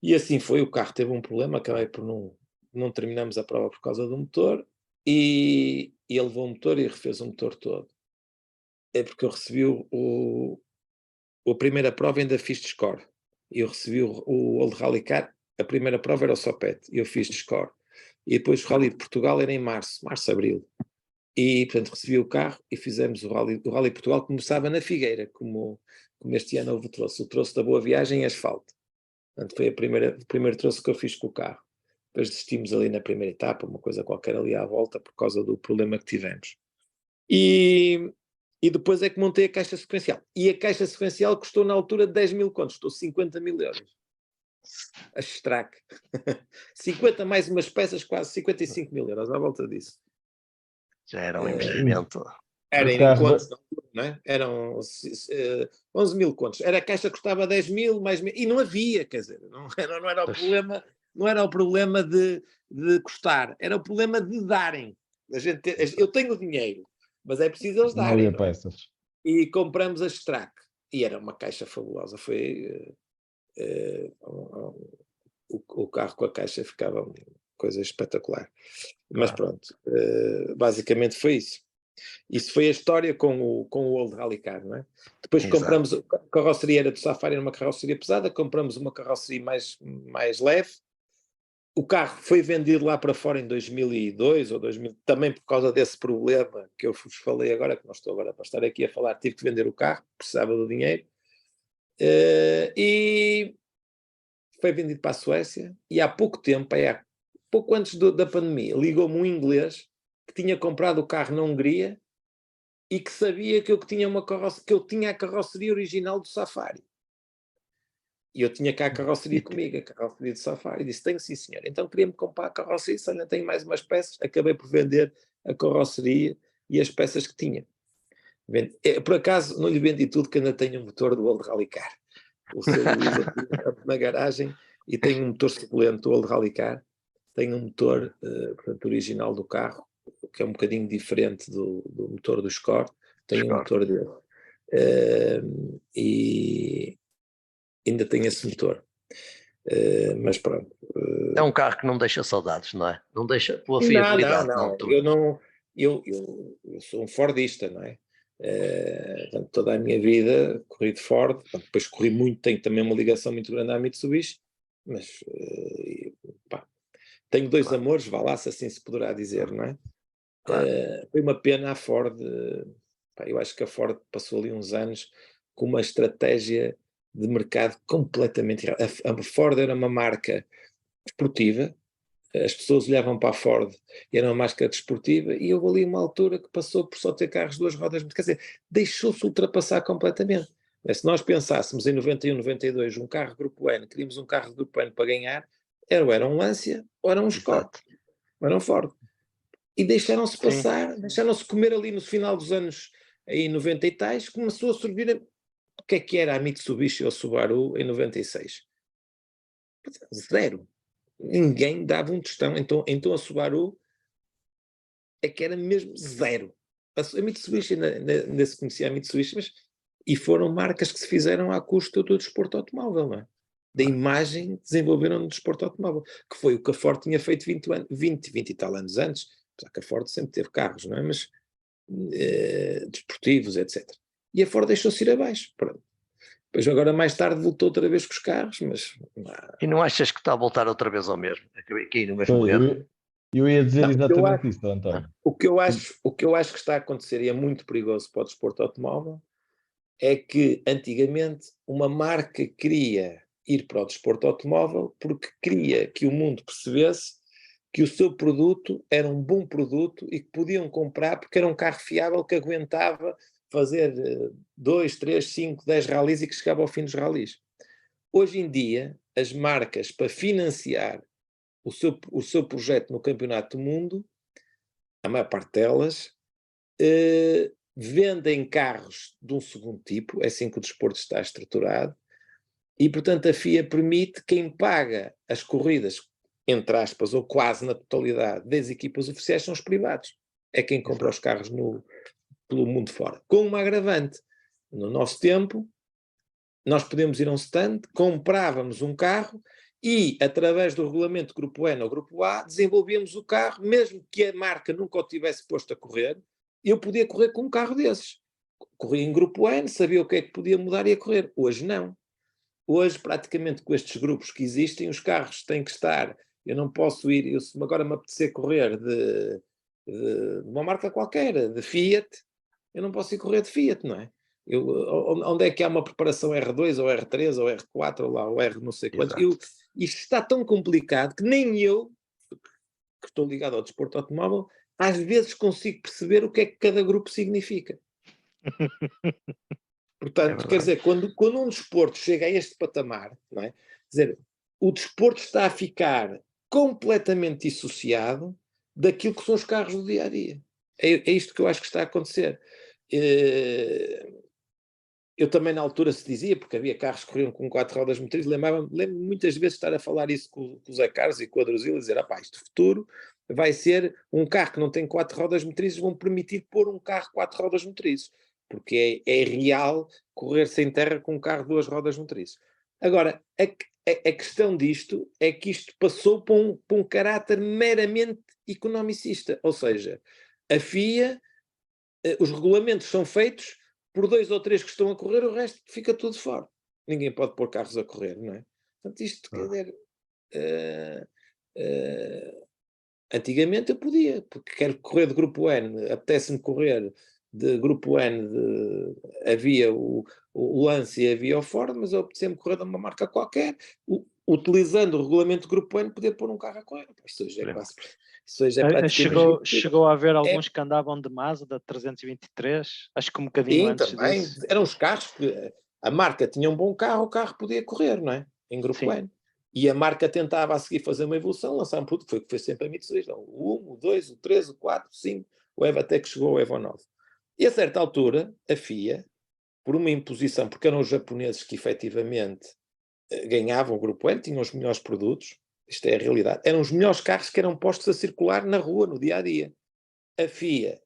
E assim foi, o carro teve um problema, acabei por não terminamos a prova por causa do motor, e ele levou o motor e refez o motor todo. É porque eu recebi a primeira prova, ainda fiz de score. Eu recebi o Old Rally Car, a primeira prova era o Sopete, e eu fiz de score. E depois o Rally de Portugal era em março, abril. E, portanto, recebi o carro e fizemos o Rally de Portugal, começava na Figueira, como este ano houve o troço da Boa Viagem em asfalto. Portanto, foi o primeiro troço que eu fiz com o carro. Depois desistimos ali na primeira etapa, uma coisa qualquer ali à volta, por causa do problema que tivemos. E depois é que montei a caixa sequencial. E a caixa sequencial custou na altura 10 mil contos, custou 50 mil euros. A Strack. 50 mais umas peças, quase 55 mil euros, à volta disso. Já era um investimento. Era em contos, não é? Eram 11 mil contos. Era a caixa que custava 10 mil, mais mil, e não havia, quer dizer, não era o problema, não era o problema de custar, era o problema de darem. Eu tenho o dinheiro, mas é preciso eles darem. Não havia peças. E compramos a Strack, e era uma caixa fabulosa. Foi o carro com a caixa ficava uma coisa espetacular. Mas pronto, basicamente foi isso. Isso foi a história com o Old Rally Car, não é? Depois compramos, a carroceria era do Safari, era uma carroceria pesada, compramos uma carroceria mais leve. O carro foi vendido lá para fora em 2002 ou 2000, também por causa desse problema que eu vos falei agora, que não estou agora para estar aqui a falar, tive que vender o carro, precisava do dinheiro. E foi vendido para a Suécia, e há pouco tempo, pouco antes da pandemia, ligou-me um inglês que tinha comprado o carro na Hungria e que sabia que eu tinha a carroceria original do Safari. E eu tinha cá a carroceria comigo, a carroceria do Safari. Disse, tenho sim, senhor. Então queria-me comprar a carroceria, se ainda tenho mais umas peças. Acabei por vender a carroceria e as peças que tinha. Por acaso, não lhe vendi tudo, que ainda tenho um motor do Old Rally Car. O seu Luís na garagem, e tenho um motor suplente do Old Rally Car. Tenho um motor, portanto, original do carro, que é um bocadinho diferente do motor do Score. Tenho um motor dele. E ainda tenho esse motor. Mas pronto. É um carro que não deixa saudades, não é? Não deixa pela fiabilidade na altura. Eu sou um fordista, não é? Portanto, toda a minha vida corri de Ford, depois corri muito, tenho também uma ligação muito grande à Mitsubishi, mas pá, tenho dois amores, vá lá, se assim se poderá dizer, não é? Foi uma pena a Ford, eu acho que a Ford passou ali uns anos com uma estratégia de mercado completamente errada. A Ford era uma marca desportiva, as pessoas olhavam para a Ford e era uma marca desportiva, e houve ali uma altura que passou por só ter carros de duas rodas, quer dizer, deixou-se ultrapassar completamente. Mas se nós pensássemos em 91, 92, um carro Grupo N, queríamos um carro de Grupo N para ganhar, era um Lancia ou era um Escort, ou era um Ford. E deixaram-se passar, deixaram-se comer ali no final dos anos aí 90 e tais, começou a surgir o que era a Mitsubishi ou a Subaru em 96. Zero. Ninguém dava um tostão. Então a Subaru é que era mesmo zero. A Mitsubishi ainda se conhecia a Mitsubishi, e foram marcas que se fizeram à custa do desporto automóvel, não é? Da imagem que desenvolveram no desporto automóvel, que foi o que a Ford tinha feito 20 e tal anos antes, apesar que a Ford sempre teve carros, não é? Mas desportivos, etc. E a Ford deixou-se ir abaixo. Pronto. Depois agora mais tarde voltou outra vez com os carros, mas... E não achas que está a voltar outra vez ao mesmo? Aqui no mesmo erro? Eu ia dizer exatamente isso, António. O que eu acho que está a acontecer, e é muito perigoso para o desporto automóvel, é que antigamente uma marca queria ir para o desporto automóvel porque queria que o mundo percebesse que o seu produto era um bom produto e que podiam comprar porque era um carro fiável que aguentava fazer 2, 3, 5, 10 ralis e que chegava ao fim dos ralis. Hoje em dia, as marcas, para financiar o seu projeto no Campeonato do Mundo, a maior parte delas, vendem carros de um segundo tipo, é assim que o desporto está estruturado, e portanto a FIA permite quem paga as corridas, entre aspas, ou quase na totalidade das equipas oficiais, são os privados. É quem compra os carros pelo mundo fora. Com uma agravante. No nosso tempo, nós podemos ir a um stand, comprávamos um carro e, através do regulamento Grupo N ou Grupo A, desenvolvíamos o carro, mesmo que a marca nunca o tivesse posto a correr, eu podia correr com um carro desses. Corria em Grupo N, sabia o que é que podia mudar e ia correr. Hoje não. Hoje, praticamente com estes grupos que existem, os carros têm que estar... Eu não posso ir... Se agora me apetecer correr de uma marca qualquer, de Fiat, eu não posso ir correr de Fiat, não é? Onde é que há uma preparação R2 ou R3 ou R4 ou lá, ou R não sei quantos? Isto está tão complicado que nem eu, que estou ligado ao desporto automóvel, às vezes consigo perceber o que é que cada grupo significa. Portanto, quer dizer, quando um desporto chega a este patamar, não é? Quer dizer, o desporto está a ficar completamente dissociado daquilo que são os carros do dia-a-dia. É isto que eu acho que está a acontecer. Eu também na altura se dizia, porque havia carros que corriam com 4 rodas motrizes, lembro muitas vezes estar a falar isso com o Zé Carlos e com a Druzila, dizer, isto futuro vai ser um carro que não tem 4 rodas motrizes, vão permitir pôr um carro 4 rodas motrizes, porque é real correr sem terra com um carro 2 rodas motrizes. Agora, a questão disto é que isto passou para um caráter meramente economicista, ou seja, a FIA, os regulamentos são feitos por 2 ou 3 que estão a correr, o resto fica tudo fora. Ninguém pode pôr carros a correr, não é? Portanto, isto quer dizer... antigamente eu podia, porque quero correr de Grupo N, apetece-me correr de Grupo N, havia o Lancia e havia o Ford, mas eu apetecia-me correr de uma marca qualquer. utilizando o regulamento de Grupo N, poder pôr um carro a correr. Isso hoje é quase... Isso hoje é praticamente... Chegou a haver alguns que andavam de Mazda 323, acho que um bocadinho Sim, antes também. disso. Eram os carros que a marca tinha um bom carro, o carro podia correr, não é? Em Grupo Sim. N. E a marca tentava a seguir fazer uma evolução, lançar um produto, foi sempre a Mitsubishi. Não, o 1, o 2, o 3, o 4, o 5, o EVO até que chegou ao EVO 9. E a certa altura, a FIA, por uma imposição, porque eram os japoneses que efetivamente ganhavam o Grupo N, tinham os melhores produtos, isto é a realidade, eram os melhores carros que eram postos a circular na rua, no dia-a-dia. A FIA,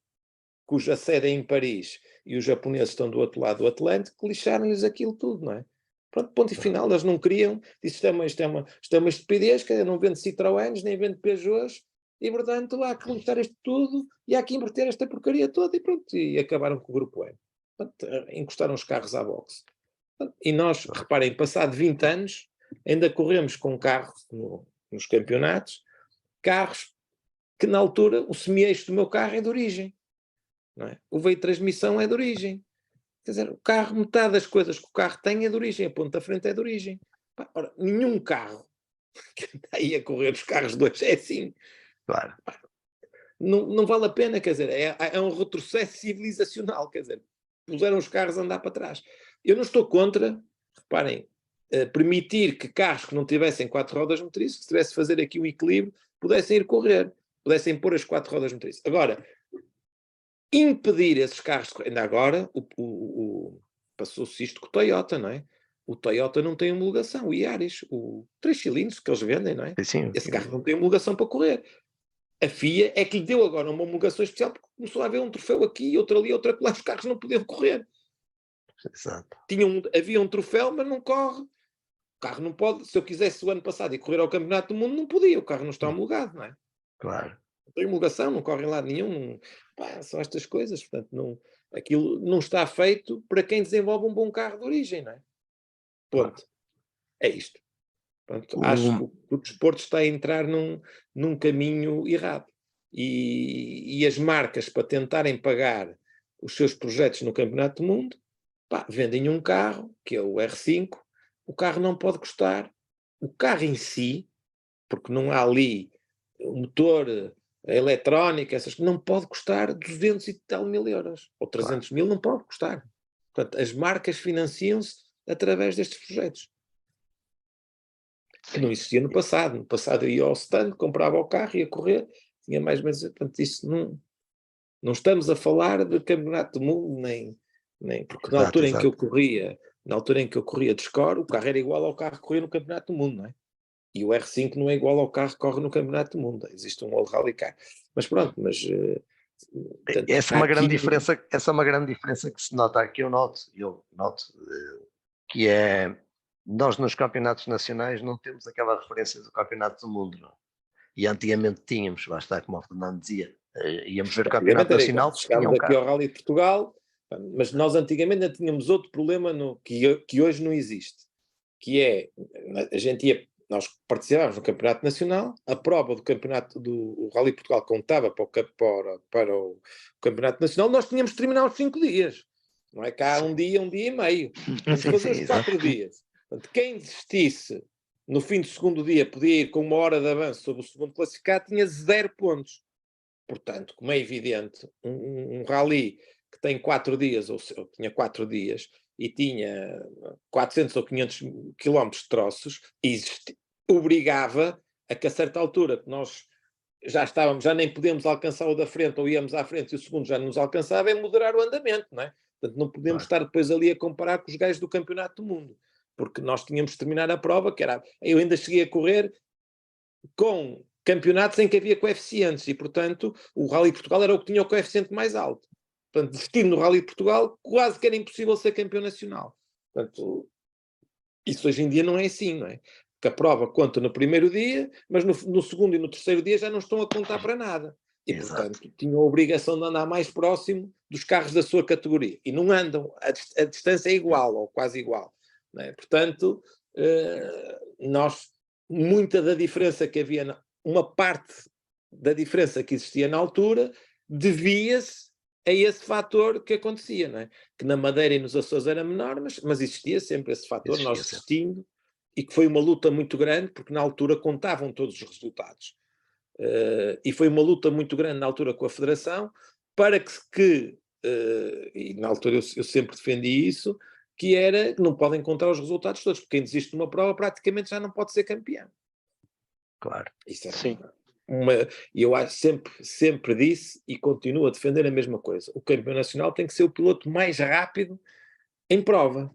cuja sede é em Paris, e os japoneses estão do outro lado do Atlântico, lixaram-lhes aquilo tudo, não é? Pronto, ponto e final, eles não queriam, isto é uma estupidez, que não vende Citroëns, nem vende Peugeots, e portanto há que lixar isto tudo, e há que inverter esta porcaria toda, e pronto, e acabaram com o Grupo N. Portanto, encostaram os carros à boxe. E nós, reparem, passado 20 anos, ainda corremos com carros nos campeonatos, carros que na altura o semi-eixo do meu carro é de origem. Não é? O veio de transmissão é de origem. Quer dizer, o carro, metade das coisas que o carro tem é de origem, a ponta da frente é de origem. Pá, ora, nenhum carro que anda aí a correr os carros de hoje é assim. Claro. Pá, não vale a pena, quer dizer, é um retrocesso civilizacional, quer dizer, puseram os carros a andar para trás. Eu não estou contra, reparem, permitir que carros que não tivessem 4 rodas motrizes, que se tivesse de fazer aqui um equilíbrio, pudessem ir correr, pudessem pôr as 4 rodas motrizes. Agora, impedir esses carros, ainda agora, passou-se isto com o Toyota, não é? O Toyota não tem homologação, o Yaris, o 3 cilindros que eles vendem, não é? Sim, esse carro não tem homologação para correr. A FIA é que lhe deu agora uma homologação especial porque começou a haver um troféu aqui, outro ali, outro lá, os carros não podiam correr. Exato. Havia um troféu, mas não corre. O carro não pode, se eu quisesse o ano passado ir correr ao Campeonato do Mundo, não podia, o carro não está homologado, não é? Claro. Não tem homologação, não corre em lado nenhum, pá, são estas coisas, portanto, aquilo não está feito para quem desenvolve um bom carro de origem, não é? Ponto. Claro. É isto. Portanto, acho que o desporto está a entrar num caminho errado. E as marcas, para tentarem pagar os seus projetos no Campeonato do Mundo, pá, vendem um carro, que é o R5, o carro não pode custar, o carro em si, porque não há ali o motor, a eletrónica, essas não pode custar 200 e tal mil euros, ou 300 mil não pode custar. Portanto, as marcas financiam-se através destes projetos. Que não existia no passado. No passado eu ia ao stand, comprava o carro, ia correr, tinha mais ou menos. Portanto, isso não estamos a falar de Campeonato do Mundo, nem porque na altura em que eu corria de score, o carro era igual ao carro que corria no Campeonato do Mundo, não é? E o R5 não é igual ao carro que corre no Campeonato do Mundo. Existe um World Rally Car. Mas pronto, portanto, essa é uma grande diferença, essa é uma grande diferença que se nota aqui, eu noto que é, nós nos campeonatos nacionais não temos aquela referência do Campeonato do Mundo, não? E antigamente tínhamos, lá está, como o Fernando dizia, íamos ver o Campeonato Nacional, chegámos aqui ao Rally de Portugal, mas nós antigamente ainda tínhamos outro problema que hoje não existe, que é, nós participávamos no Campeonato Nacional, a prova do Campeonato do Rally de Portugal contava para o Campeonato Nacional, nós tínhamos de terminar os 5 dias, não é cá um dia e meio, tínhamos de fazer os 4 dias. Portanto, quem desistisse no fim do segundo dia podia ir com 1 hora de avanço sobre o segundo classificado, tinha 0 pontos. Portanto, como é evidente, um rally que tem 4 dias, ou tinha 4 dias, e tinha 400 ou 500 quilómetros de troços, obrigava a que a certa altura, que nós já nem podemos alcançar o da frente, ou íamos à frente e o segundo já não nos alcançava, é moderar o andamento, não é? Portanto, não podemos estar depois ali a comparar com os gajos do Campeonato do Mundo, porque nós tínhamos de terminar a prova, eu ainda cheguei a correr com campeonatos em que havia coeficientes e, portanto, o Rally de Portugal era o que tinha o coeficiente mais alto. Portanto, vestir no Rally de Portugal quase que era impossível ser campeão nacional. Portanto, isso hoje em dia não é assim, não é? Porque a prova conta no primeiro dia, mas no segundo e no terceiro dia já não estão a contar para nada. E, portanto, tinham a obrigação de andar mais próximo dos carros da sua categoria. E não andam, a distância é igual, ou quase igual. Não é? Portanto, muita da diferença que havia, uma parte da diferença que existia na altura, devia-se a esse fator que acontecia, não é? Que na Madeira e nos Açores era menor, mas existia sempre esse fator, nós desistindo, e que foi uma luta muito grande, porque na altura contavam todos os resultados. E foi uma luta muito grande na altura com a Federação, para que e na altura eu sempre defendi isso, que era que não podem contar os resultados todos, porque quem desiste numa prova praticamente já não pode ser campeão. Claro. Isso era Sim. e eu acho, sempre disse e continuo a defender a mesma coisa. O campeão nacional tem que ser o piloto mais rápido em prova.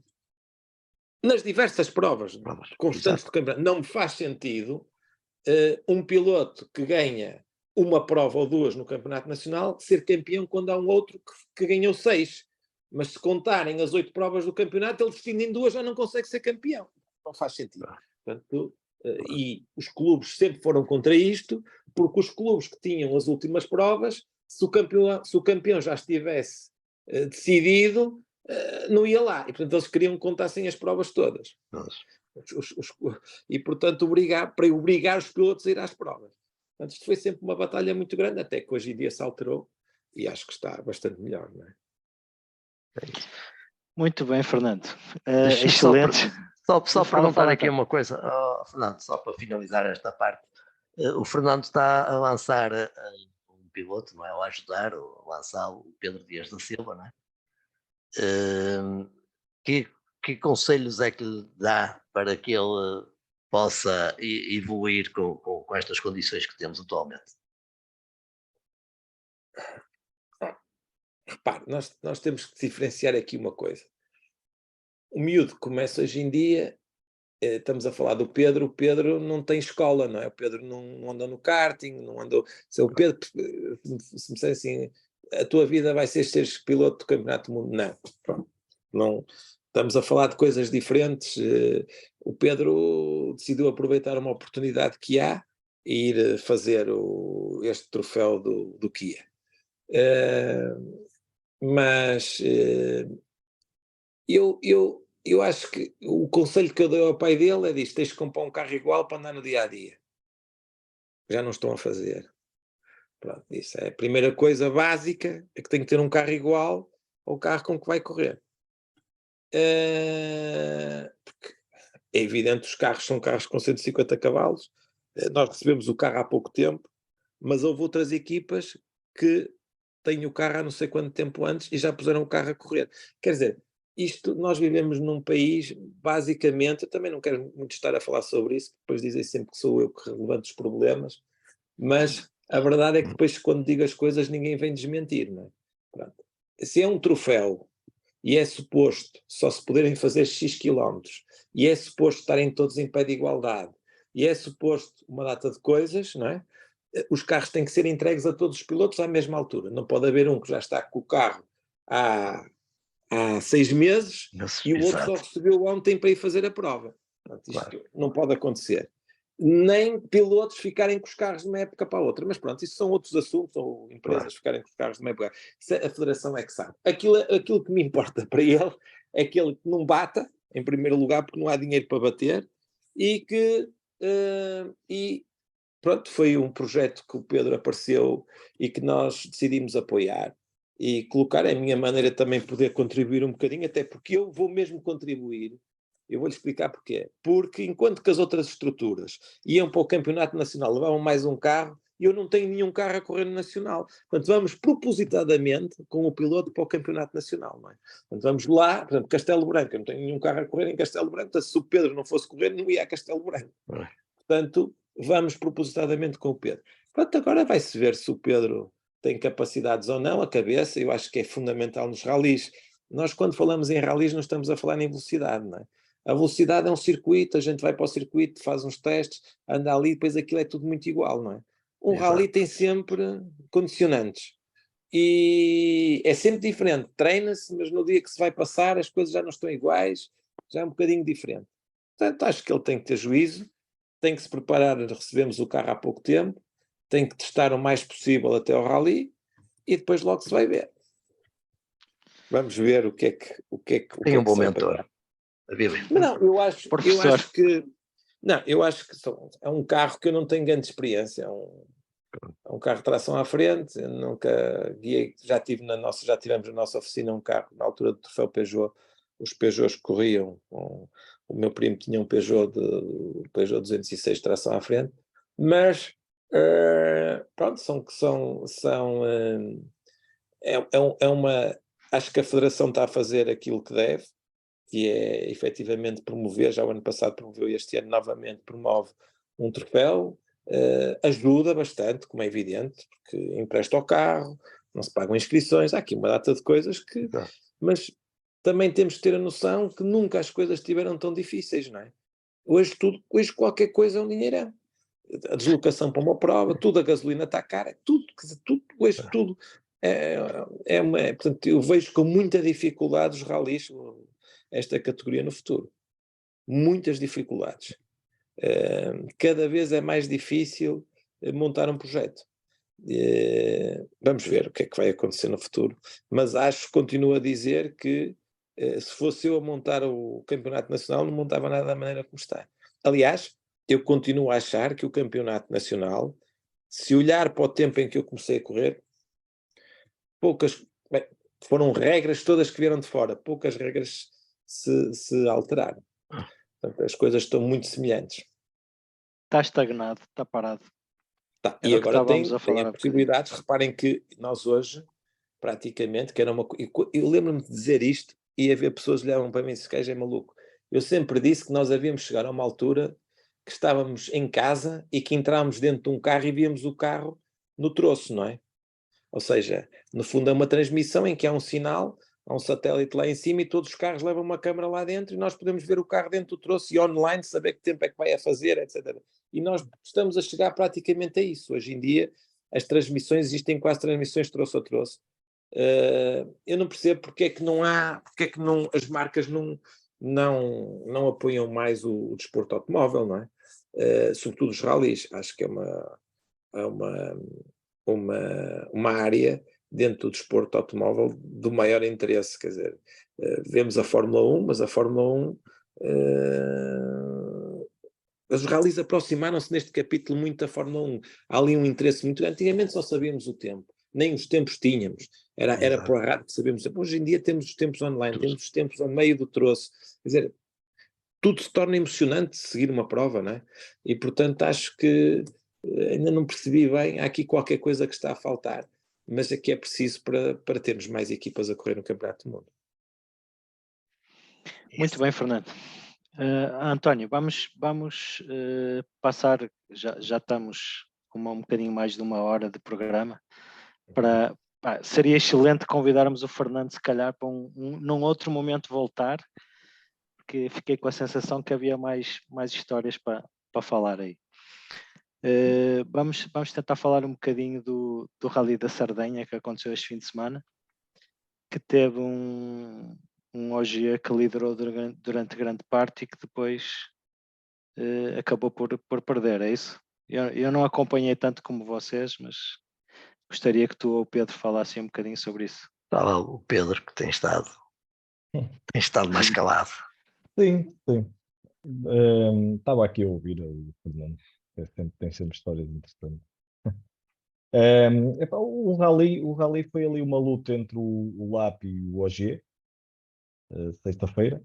Nas diversas provas constantes do campeonato. Não me faz sentido um piloto que ganha uma prova ou duas no campeonato nacional ser campeão quando há um outro que ganhou 6. Mas se contarem as 8 provas do campeonato, ele decidindo em 2 já não consegue ser campeão. Não faz sentido. Portanto, e os clubes sempre foram contra isto, porque os clubes que tinham as últimas provas, se o campeão já estivesse decidido, não ia lá. E, portanto, eles queriam que contassem as provas todas. E, portanto, para obrigar os pilotos a ir às provas. Portanto, isto foi sempre uma batalha muito grande, até que hoje em dia se alterou, e acho que está bastante melhor, não é? Muito bem, Fernando. Excelente. Só perguntar aqui então. uma coisa, Fernando, só para finalizar esta parte. O Fernando está a lançar um piloto, não é? Ou a ajudar, ou a lançar o Pedro Dias da Silva, não é? Que conselhos é que lhe dá para que ele possa evoluir com estas condições que temos atualmente? Repare, nós temos que diferenciar aqui uma coisa. O miúdo que começa hoje em dia, estamos a falar do Pedro, o Pedro não tem escola, não é? O Pedro não anda no karting, não andou... Se o Pedro, se me disser assim, a tua vida vai ser seres piloto do Campeonato do Mundo, não. Pronto. Não, estamos a falar de coisas diferentes. O Pedro decidiu aproveitar uma oportunidade que há e ir fazer este troféu do Kia. Mas eu acho que o conselho que eu dei ao pai dele é disto: tens de comprar um carro igual para andar no dia-a-dia. Já não estão a fazer. Pronto, isso é a primeira coisa básica, é que tem que ter um carro igual ao carro com que vai correr. Porque é evidente, os carros são carros com 150 cavalos, nós recebemos o carro há pouco tempo, mas houve outras equipas que têm o carro há não sei quanto tempo antes e já puseram o carro a correr. Quer dizer, nós vivemos num país, basicamente, eu também não quero muito estar a falar sobre isso, depois dizem sempre que sou eu que levanto os problemas, mas a verdade é que depois, quando digo as coisas, ninguém vem desmentir, não é? Pronto. Se é um troféu e é suposto só se poderem fazer X quilómetros, e é suposto estarem todos em pé de igualdade, e é suposto uma data de coisas, não é? Os carros têm que ser entregues a todos os pilotos à mesma altura. Não pode haver um que já está com o carro há 6 meses e o outro só recebeu ontem para ir fazer a prova. Portanto, isto não pode acontecer. Nem pilotos ficarem com os carros de uma época para a outra. Mas pronto, isso são outros assuntos, ou empresas ficarem com os carros de uma época. Isso a Federação é que sabe. Aquilo que me importa para ele é que ele não bata, em primeiro lugar, porque não há dinheiro para bater, e que pronto, foi um projeto que o Pedro apareceu e que nós decidimos apoiar e colocar. É a minha maneira também poder contribuir um bocadinho, até porque eu vou mesmo contribuir. Eu vou-lhe explicar porquê. Porque enquanto que as outras estruturas iam para o campeonato nacional, levavam mais um carro, e eu não tenho nenhum carro a correr no nacional. Portanto, vamos propositadamente com o piloto para o campeonato nacional, não é? Portanto, vamos lá, por exemplo, Castelo Branco, eu não tenho nenhum carro a correr em Castelo Branco, portanto, se o Pedro não fosse correr, não ia a Castelo Branco. Portanto, vamos propositadamente com o Pedro. Pronto, agora vai-se ver se o Pedro tem capacidades ou não, a cabeça. Eu acho que é fundamental nos ralis. Nós, quando falamos em ralis, não estamos a falar em velocidade, não é? A velocidade é um circuito, a gente vai para o circuito, faz uns testes, anda ali, depois aquilo é tudo muito igual, não é? Um rally tem sempre condicionantes. E é sempre diferente. Treina-se, mas no dia que se vai passar as coisas já não estão iguais, já é um bocadinho diferente. Portanto, acho que ele tem que ter juízo, tem que se preparar. Recebemos o carro há pouco tempo, tem que testar o mais possível até ao rally e depois logo se vai ver. Vamos ver o que é que tem um bom mentor. Não, eu acho que é um carro que eu não tenho grande experiência. É um carro de tração à frente. Eu nunca guiei, já tivemos na nossa oficina um carro na altura do troféu Peugeot. Os Peugeots corriam o meu primo tinha um Peugeot 206 tração à frente, mas pronto, acho que a Federação está a fazer aquilo que deve, que é efetivamente promover, já o ano passado promoveu e este ano novamente promove um troféu, ajuda bastante, como é evidente, porque empresta o carro, não se pagam inscrições, há aqui uma data de coisas que... Mas também temos que ter a noção que nunca as coisas estiveram tão difíceis, não é? Hoje qualquer coisa é um dinheirão. A deslocação para uma prova, tudo, a gasolina está cara, tudo, hoje tudo. Portanto, eu vejo com muita dificuldade os ralis, esta categoria no futuro. Muitas dificuldades. Cada vez é mais difícil montar um projeto. Vamos ver o que é que vai acontecer no futuro, mas continuo a dizer que se fosse eu a montar o campeonato nacional, não montava nada da maneira como está. Aliás, eu continuo a achar que o campeonato nacional, se olhar para o tempo em que eu comecei a correr, foram regras todas que vieram de fora, poucas regras se alteraram. Portanto, as coisas estão muito semelhantes. Está estagnado, está parado. Tá. E agora tem a possibilidades. Reparem que nós hoje, praticamente, que era eu lembro-me de dizer isto e haver pessoas que olhavam para mim e esse gajo é maluco. Eu sempre disse que nós havíamos chegar a uma altura que estávamos em casa e que entrávamos dentro de um carro e víamos o carro no troço, não é? Ou seja, no fundo é uma transmissão em que há um sinal, há um satélite lá em cima e todos os carros levam uma câmara lá dentro e nós podemos ver o carro dentro do troço e online saber que tempo é que vai a fazer, etc. E nós estamos a chegar praticamente a isso. Hoje em dia as transmissões, existem quase transmissões troço a troço. Eu não percebo porque é que as marcas não apoiam mais o desporto automóvel, não é? Sobretudo os ralis. Acho que é uma área dentro do desporto automóvel do maior interesse, quer dizer, vemos a Fórmula 1, mas a Fórmula 1, os rallies aproximaram-se neste capítulo muito da Fórmula 1, há ali um interesse muito grande, antigamente só sabíamos o tempo, nem os tempos tínhamos, era por rádio que sabíamos, hoje em dia temos os tempos online, temos os tempos ao meio do troço, quer dizer, tudo se torna emocionante seguir uma prova, não é? E portanto acho que ainda não percebi bem, há aqui qualquer coisa que está a faltar, mas é que é preciso para termos mais equipas a correr no Campeonato do Mundo. Muito bem, Fernando. António, vamos passar, já estamos com um bocadinho mais de uma hora de programa, seria excelente convidarmos o Fernando se calhar para num outro momento voltar, porque fiquei com a sensação que havia mais histórias para falar aí. Vamos tentar falar um bocadinho do Rally da Sardenha que aconteceu este fim de semana, que teve um OGE que liderou durante grande parte e que depois acabou por perder, é isso? Eu não acompanhei tanto como vocês, mas gostaria que tu ou o Pedro falassem um bocadinho sobre isso. Fala o Pedro, que tem estado mais calado. Sim. Estava aqui a ouvir o Fernando, tem sempre histórias interessantes. O rally foi ali uma luta entre o LAP e o OG, sexta-feira.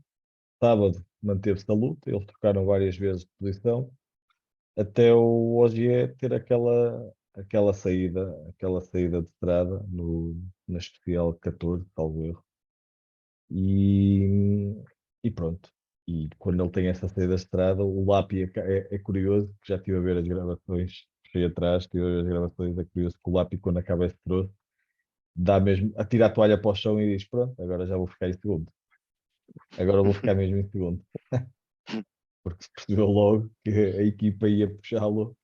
Sábado manteve-se a luta, eles trocaram várias vezes de posição, até o OG ter aquela saída de estrada na especial 14, salvo erro. E pronto. E quando ele tem essa saída de estrada, o Lápia é curioso, que já estive a ver as gravações, cheio atrás, estive a ver as gravações, é curioso que o Lápia, quando acaba esse troço, dá mesmo, atira a toalha para o chão e diz, pronto, agora já vou ficar em segundo. Agora vou ficar mesmo em segundo. Porque se percebeu logo que a equipa ia puxá-lo.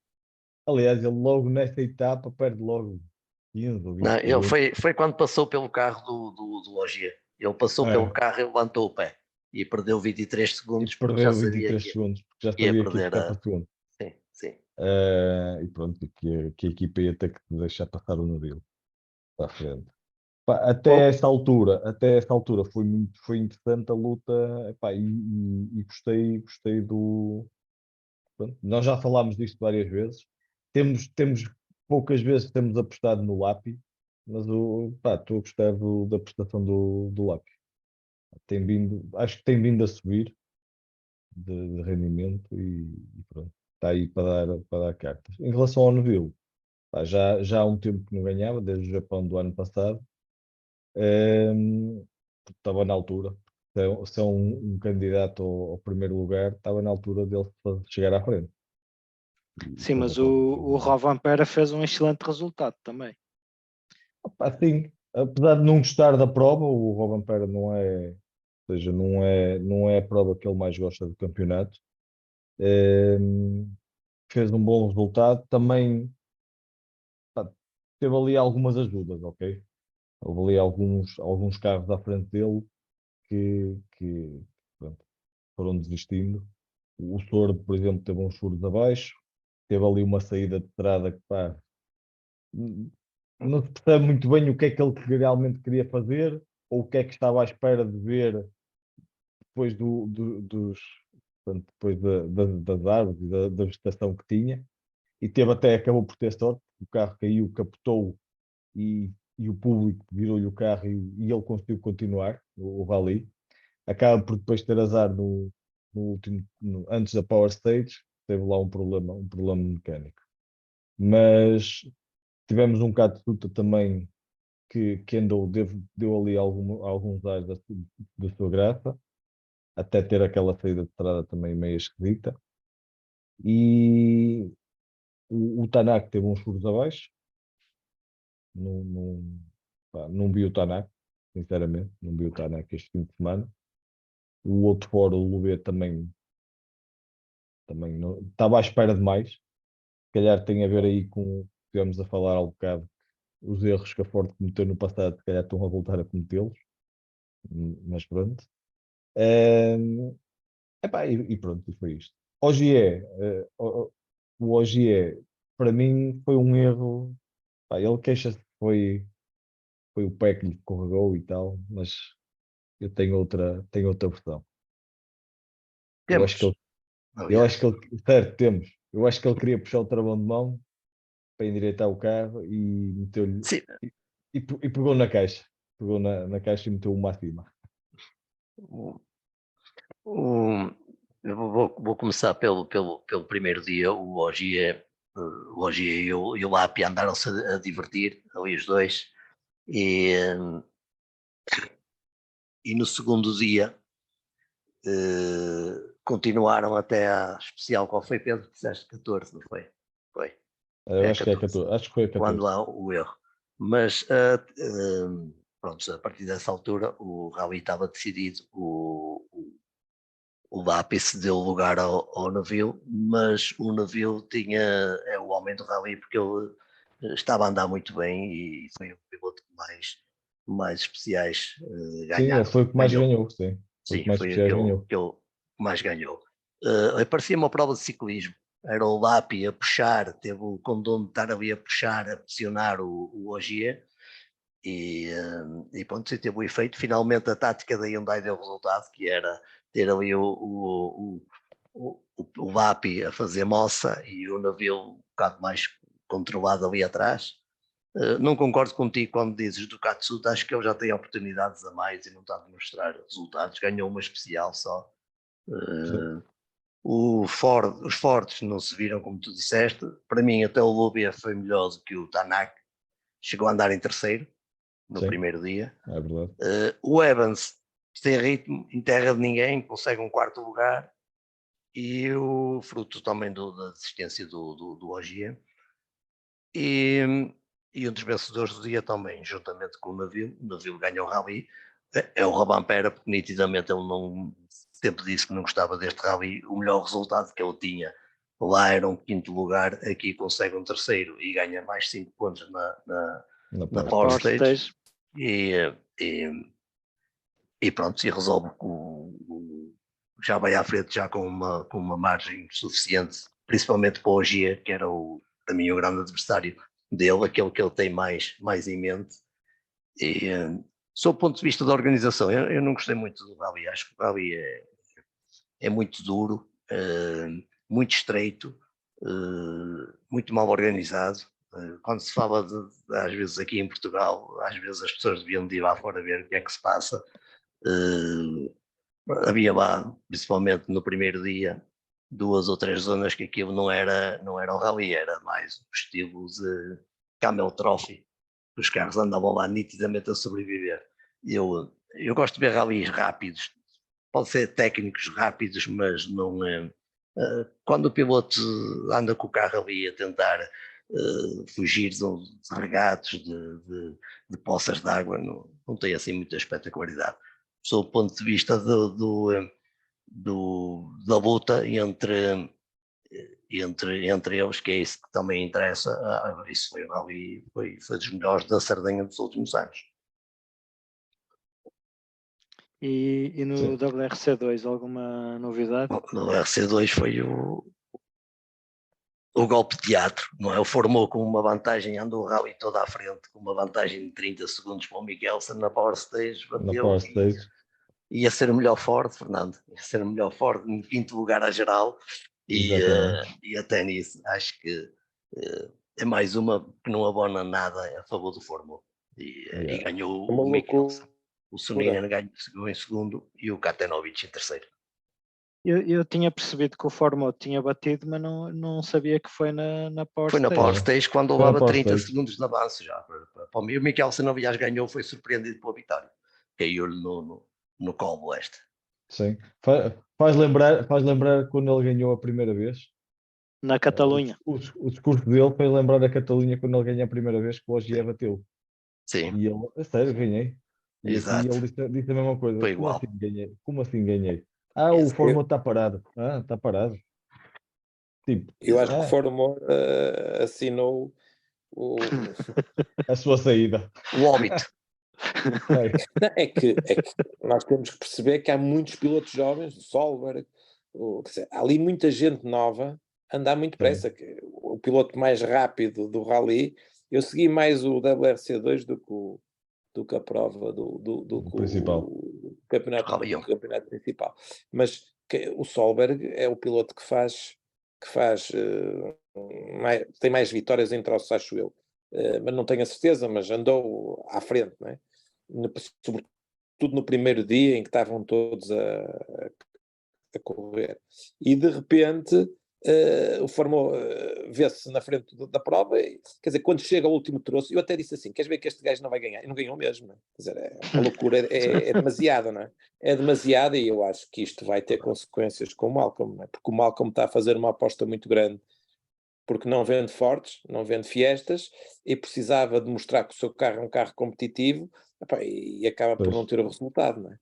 Aliás, ele logo nessa etapa perde logo 15 ou 20 Não, ele segundos. foi quando passou pelo carro do Ogier. Ele passou pelo carro e levantou o pé. E perdeu 23 segundos E porque já perdeu sabia 23 segundos, porque já ia sabia que ia perder ficar para segundo. Sim. E pronto, que a equipa ia ter que deixar passar o navio para a frente. Até essa altura foi interessante a luta, epá, e gostei do. Pronto, nós já falámos disto várias vezes. Temos poucas vezes temos apostado no Lápis, mas estou a gostar da prestação do Lápis. Acho que tem vindo a subir. de rendimento e pronto, está aí para dar cartas. Em relação ao Neville, pá, já há um tempo que não ganhava, desde o Japão do ano passado, estava na altura. Se é um candidato ao primeiro lugar, estava na altura dele chegar à frente. Sim, mas o Rovanpera fez um excelente resultado também. Assim, apesar de não gostar da prova, o Rovanpera não é, ou seja, não é a prova que ele mais gosta do campeonato. Fez um bom resultado. Também pá, teve ali algumas ajudas, ok? Houve ali alguns carros à frente dele que pronto, foram desistindo. O Sordo, por exemplo, teve uns furos abaixo, teve ali uma saída de estrada que pá, não se percebe muito bem o que é que ele realmente queria fazer ou o que é que estava à espera de ver depois dos portanto, depois das árvores e da vegetação que tinha. E acabou por ter sorte, o carro caiu, capotou e o público virou-lhe o carro e ele conseguiu continuar o rally. Acaba por depois ter azar no último, antes da Power Stage, teve lá um problema mecânico. Mas tivemos um Katsuta também que andou, deu ali alguns ares da sua graça, até ter aquela saída de estrada também meio esquisita. E o Tanak teve uns furos abaixo, não vi o Tanak, sinceramente, não vi o Tanak este fim de semana. O outro fora, o Lubê, também não, estava à espera de mais. Se calhar tem a ver aí com o que estivemos a falar há um bocado, os erros que a Ford cometeu no passado, se calhar estão a voltar a cometê-los, mas pronto. Epá, e pronto, e foi isto. Ogier, o Ogier, para mim, foi um erro. Pá, ele queixa-se que foi o pé que lhe escorregou e tal, mas eu tenho outra versão. Eu acho Temos, que ele, eu acho aliás. que ele, certo, temos. Eu acho que ele queria puxar o travão de mão para endireitar o carro e meteu-lhe Sim, e pegou na caixa. Pegou na caixa e meteu uma acima. o- o- eu vou começar pelo primeiro dia. O Ogier e o Lápia andaram-se a divertir, ali os dois, e, e no segundo dia continuaram até à especial. Qual foi, Pedro? Disseste 14, não foi? Foi. Eu É acho que é 14. 14. Acho que foi Quando 14. há o erro. Mas pronto, a partir dessa altura o rally estava decidido, o Lápis deu lugar ao Neville, mas o Neville é o homem do rally porque ele estava a andar muito bem e foi o piloto que mais especiais Sim, ele ganharam. foi o que mais Ganhou. ganhou, sim. Foi o que Sim, mais foi especiais aquele ganhou. que ele mais ganhou. Parecia uma prova de ciclismo. Era o Lapi a puxar, teve o condão de estar ali a puxar, a pressionar o Ogier e pronto, teve o efeito. Finalmente a tática da Hyundai deu resultado, que era ter ali o Lapi a fazer moça e o navio um bocado mais controlado ali atrás. Não concordo contigo quando dizes do Katsuta, acho que ele já tem oportunidades a mais e não está a demonstrar resultados. Ganhou uma especial só. Sim. Os Fords não se viram como tu disseste. Para mim, até o Lubia foi melhor do que o Tanak. Chegou a andar em terceiro no Sim, primeiro dia. é verdade. O Evans, sem ritmo, em terra de ninguém, consegue um quarto lugar. E o fruto também da desistência do Ogier. E um dos vencedores do dia também, juntamente com o Neville. O Neville ganhou o rally. É o Rovanpera, porque nitidamente ele não sempre disse que não gostava deste rally. O melhor resultado que ele tinha lá era um quinto lugar, aqui consegue um terceiro e ganha mais 5 pontos na Power Power Stage. Stage. E pronto, se resolve já vai à frente já com uma margem suficiente, principalmente para o Ogier, que era para mim o grande adversário dele, aquele que ele tem mais em mente. E sob o ponto de vista da organização, eu não gostei muito do rally. Acho que o rally é muito duro, muito estreito, muito mal organizado. Quando se fala às vezes aqui em Portugal, às vezes as pessoas deviam de ir lá fora ver o que é que se passa. havia lá, principalmente no primeiro dia, 2 ou 3 zonas que aquilo não era o rally, era mais o estilo de Camel Trophy, que os carros andavam lá nitidamente a sobreviver. Eu gosto de ver rallies rápidos, pode ser técnicos rápidos, mas não é. Quando o piloto anda com o carro ali a tentar fugir de regatos, de poças de água, não tem assim muita espetacularidade. Sob o ponto de vista da luta entre eles, que é isso que também interessa, isso foi ali, foi dos melhores da Sardenha dos últimos anos. E no Sim. WRC2 alguma novidade? No RC2 foi o golpe de teatro, não é? O formou com uma vantagem, andou o rally toda à frente, com uma vantagem de 30 segundos para o Mikkelsen na Power Stage, bateu ia ser o melhor Ford, Fernando, ia ser o melhor Ford em 5º lugar a geral, e até nisso acho que é mais uma que não abona nada a favor do Fórmula, e ganhou o Mikkelsen. O Sonin chegou em segundo e o Katenovic em terceiro. Eu tinha percebido que o Fórmula tinha batido, mas não sabia que foi na Power Foi Stage. na Power Stage quando levava 30 segundos de avanço já. Para mim, o Mikkelsen, aliás, ganhou, foi surpreendido pela vitória. Caiu-lhe no Colbo Oeste. Sim. Faz lembrar quando ele ganhou a primeira vez. Na Catalunha. O discurso dele fez lembrar a Catalunha quando ele ganhou a primeira vez, que o Ogier bateu. Sim. E ele, a sério, ganhei. E exato. aqui ele disse a mesma coisa. Foi igual. Como assim ganhei? O Fórmula está parado. Está parado. Tipo, eu acho que o Fórmula assinou a sua saída. O óbito. É que nós temos que perceber que há muitos pilotos jovens, o Solberg, há ali muita gente nova a andar muito depressa. O piloto mais rápido do rally, eu segui mais o WRC2 do que a prova do principal. O campeonato principal. Mas o Solberg é o piloto que tem mais vitórias em troços, acho eu. Mas não tenho a certeza, mas andou à frente, não é? Sobretudo no primeiro dia em que estavam todos a correr. E de repente o Fórmula vê-se na frente da prova, e, quer dizer, quando chega ao último troço, eu até disse assim, queres ver que este gajo não vai ganhar? E não ganhou mesmo, não é? Quer dizer, a loucura é demasiado, não é? É demasiado, e eu acho que isto vai ter consequências com o Malcolm, não é? Porque o Malcolm está a fazer uma aposta muito grande, porque não vende Fords, não vende Fiestas, e precisava de mostrar que o seu carro é um carro competitivo, e acaba por não ter o resultado, não é?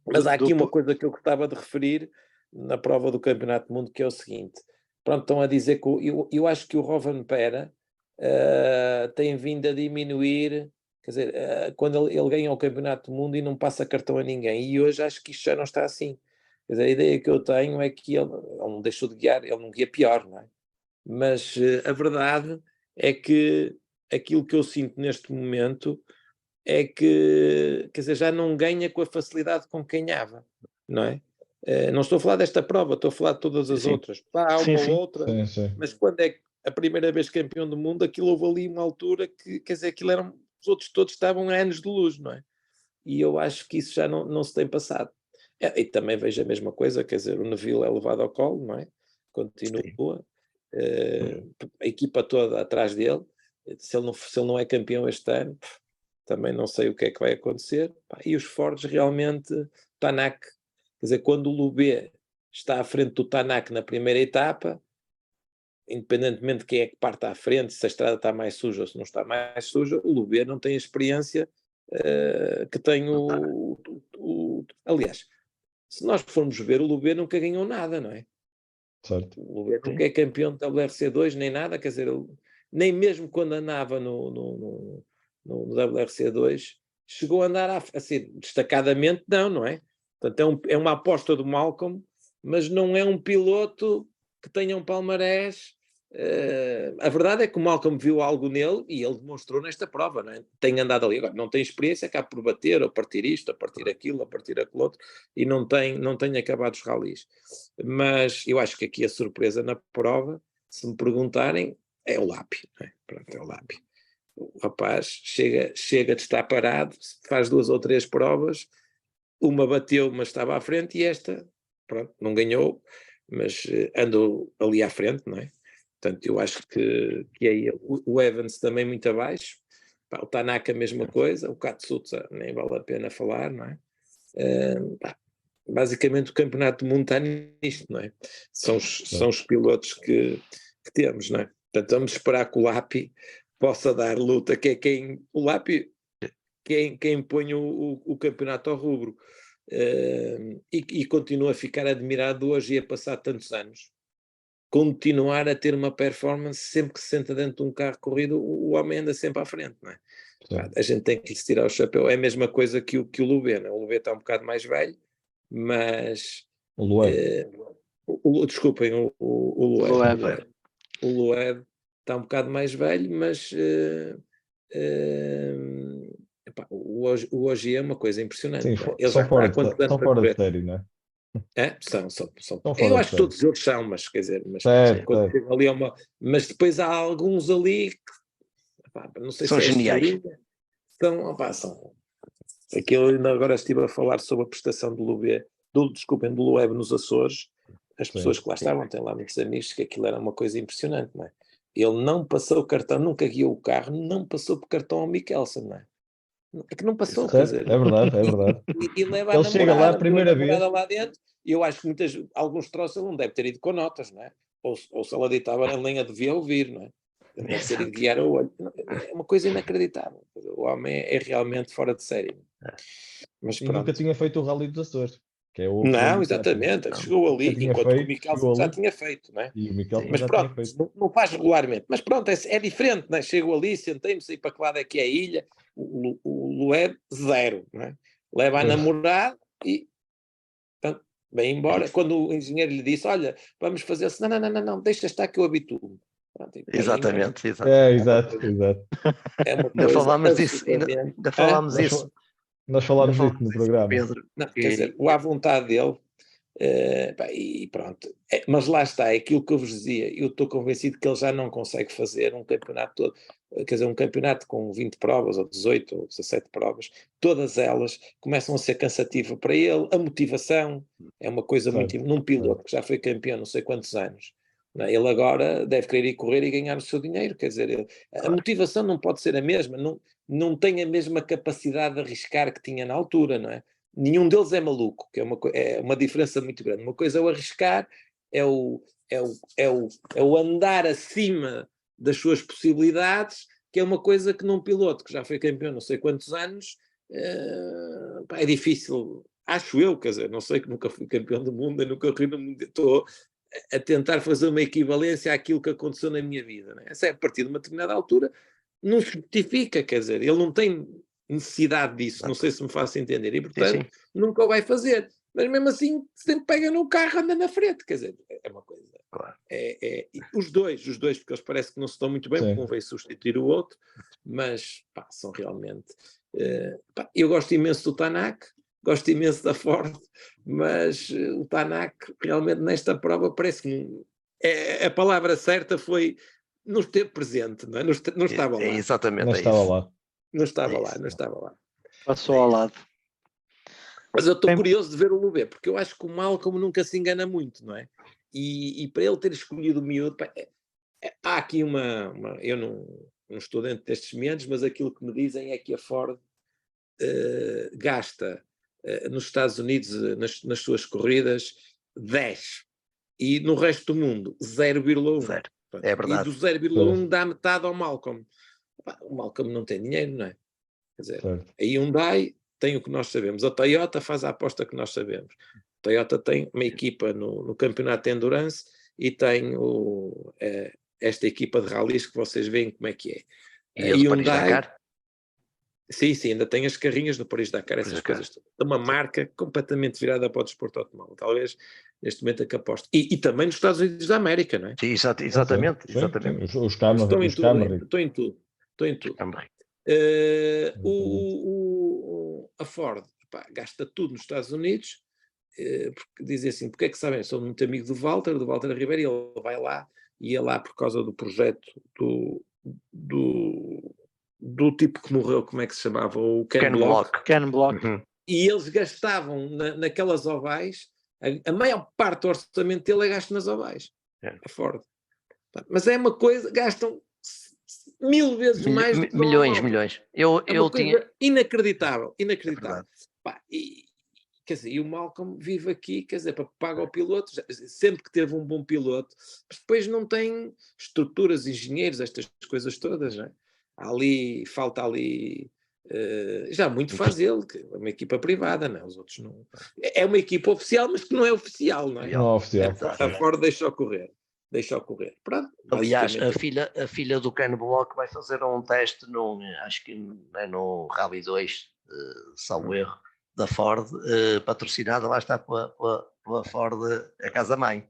Mas há aqui uma coisa que eu gostava de referir na prova do Campeonato do Mundo, que é o seguinte. Pronto, estão a dizer que eu acho que o Rovanperä tem vindo a diminuir, quer dizer, quando ele ganha o Campeonato do Mundo e não passa cartão a ninguém, e hoje acho que isto já não está assim. Quer dizer, a ideia que eu tenho é que ele não deixou de guiar, ele não guia pior, não é? Mas a verdade é que aquilo que eu sinto neste momento é que, quer dizer, já não ganha com a facilidade com quem ganhava, não é? Não estou a falar desta prova, estou a falar de todas as outras. Há uma ou outra, mas quando é a primeira vez campeão do mundo, aquilo houve ali uma altura que, quer dizer, aquilo eram, os outros todos estavam a anos de luz, não é? E eu acho que isso já não se tem passado. E também vejo a mesma coisa, quer dizer, o Neville é levado ao colo, não é? Continua. A equipa toda atrás dele. Se ele não é campeão este ano, também não sei o que é que vai acontecer. E os Fords realmente, Tanak, quer dizer, quando o Lubé está à frente do Tanak na primeira etapa, independentemente de quem é que parte à frente, se a estrada está mais suja ou se não está mais suja, o Lubé não tem a experiência que tem aliás, se nós formos ver, o Lubé nunca ganhou nada, não é? Certo. O Lubé nunca é campeão de WRC2 nem nada, quer dizer, nem mesmo quando andava no WRC2 chegou a andar assim, destacadamente, não é? Portanto, é uma aposta do Malcolm, mas não é um piloto que tenha um palmarés. A verdade é que o Malcolm viu algo nele e ele demonstrou nesta prova, não é? Tem andado ali, agora não tem experiência, acaba por bater, ou partir isto, ou partir aquilo, ou partir aquilo outro, e não tem acabado os ralis. Mas eu acho que aqui a surpresa na prova, se me perguntarem, é o Lappi, não é? Pronto, é o Lappi. O rapaz chega de estar parado, faz 2 ou 3 provas, uma bateu, mas estava à frente, e esta, pronto, não ganhou, mas andou ali à frente, não é? Portanto, eu acho que é ele. O Evans também muito abaixo, pá, o Tanaka a mesma coisa, o Katsuta nem vale a pena falar, não é? Basicamente o campeonato do mundo está nisto, não é? São os pilotos que temos, não é? Portanto, vamos esperar que o Lapi possa dar luta, que é o Lapi quem põe o campeonato ao rubro, e continua a ficar admirado hoje e a passar tantos anos, continuar a ter uma performance. Sempre que se senta dentro de um carro corrido, o homem anda sempre à frente, não é? A gente tem que lhe tirar o chapéu. É a mesma coisa que o Lubê, não é? O Lubê está um bocado mais velho, mas O Loeb. desculpem, o Loeb. O Loeb está um bocado mais velho, mas epá, o OG é uma coisa impressionante. Sim, Ele são já fora, há quantos anos são fora de série, não é? São. São Eu fora de acho que série. todos eles são, mas quer dizer, mas, Certo. ali mas depois há alguns ali que, epá, não sei São se é geniais. são. Aquilo, ainda agora estive a falar sobre a prestação do Lubê, do Loeb nos Açores. As pessoas que lá estavam, têm lá muitos amigos, que aquilo era uma coisa impressionante, não é? Ele não passou o cartão, nunca guiou o carro, não passou por cartão ao Mikkelsen, não é? É que não passou, quer dizer. É verdade. E leva Ele chega lá a primeira vez. lá dentro, e eu acho que alguns troços ele não deve ter ido com notas, não é? Ou se ela ditava, ele nem a devia ouvir, não é? Ele deve ter ido guiar o olho. É uma coisa inacreditável. O homem é realmente fora de série. Mas E nunca tinha feito o Rally dos Açores. Que é outro não, handicap. exatamente. Chegou ali, tinha enquanto feito, que o Mikkelsen já tinha feito, não é? E o Mikkelsen Mas já tinha pronto, feito. não faz regularmente. Mas pronto, é diferente, não é? Chego ali, sentei-me, sei para que lado é que é a ilha. O Loeb, 0, não é? Leva a namorada e pronto, vem embora. Quando o engenheiro lhe disse, olha, vamos fazer assim, não, deixa estar que eu habituo-me. Exatamente. Exato. É uma Ainda coisa falámos disso, absolutamente... Nós falámos disso no programa. Pedro. Não, quer dizer, à vontade dele, e pronto. Mas lá está, é aquilo que eu vos dizia. Eu estou convencido que ele já não consegue fazer um campeonato todo, quer dizer, um campeonato com 20 provas, ou 18, ou 17 provas, todas elas começam a ser cansativas para ele. A motivação é uma coisa muito... Num piloto que já foi campeão não sei quantos anos, não é? Ele agora deve querer ir correr e ganhar o seu dinheiro, quer dizer, a motivação não pode ser a mesma, não tem a mesma capacidade de arriscar que tinha na altura, não é? Nenhum deles é maluco, que é uma diferença muito grande. Uma coisa é o arriscar, é o andar acima das suas possibilidades, que é uma coisa que num piloto que já foi campeão não sei quantos anos, é difícil, acho eu, quer dizer, não sei, que nunca fui campeão do mundo, eu nunca corri no mundo, estou a tentar fazer uma equivalência àquilo que aconteceu na minha vida, não é? Essa é a partir de uma determinada altura, não se justifica, quer dizer, ele não tem necessidade disso, não sei se me faço entender, e portanto nunca o vai fazer, mas mesmo assim sempre pega no carro, anda na frente, quer dizer, é uma coisa, os dois, porque eles parece que não se estão muito bem, porque um veio substituir o outro, mas pá, são realmente, eu gosto imenso do Tanaka, gosto imenso da Ford, mas o Tanaka realmente nesta prova parece que a palavra certa foi não esteve presente, não é? Não estava lá. Exatamente. Não estava lá. Não estava lá. Passou ao lado. Mas eu estou curioso de ver o Lubê, porque eu acho que o Malcolm nunca se engana muito, não é? E para ele ter escolhido o miúdo, há aqui eu não estou dentro destes meandros, mas aquilo que me dizem é que a Ford gasta nos Estados Unidos, nas suas corridas, 10, e no resto do mundo 0,1. É verdade. E do 0,1 dá metade ao Malcolm. O Malcolm não tem dinheiro, não é? Quer dizer, a Hyundai tem o que nós sabemos. A Toyota faz a aposta que nós sabemos. A Toyota tem uma equipa no campeonato de Endurance e tem esta equipa de rallies que vocês veem como é que é. E a Hyundai... Sim, ainda tem as carrinhas do Paris-Dakar, essas coisas todas. É uma marca completamente virada para o desporto automóvel. Talvez neste momento é que aposto. E também nos Estados Unidos da América, não é? Sim, exatamente. Os Camry. Estou em tudo. A Ford gasta tudo nos Estados Unidos, porque dizem assim, porque é que sabem? Sou muito amigo do Walter Ribeiro, e ele vai lá, e é lá por causa do projeto do do tipo que morreu, como é que se chamava? O Ken Block. Ken Block. E eles gastavam naquelas ovais, a maior parte do orçamento dele é gasto nas ovais. A Ford. Mas é uma coisa, gastam 1000 vezes mais do que milhões. É uma coisa inacreditável. Pá, quer dizer, e o Malcolm vive aqui, quer dizer, paga ao piloto, sempre que teve um bom piloto, mas depois não tem estruturas, engenheiros, estas coisas todas, não é? Falta ali, já muito faz ele, que é uma equipa privada, não é? Os outros não. É uma equipa oficial, mas que não é oficial, não é? Não é oficial. A Ford deixa ocorrer. Pronto, aliás, a filha do Ken Block vai fazer um teste acho que é no Rally 2, salvo erro, da Ford, patrocinada, lá está pela Ford, a casa-mãe.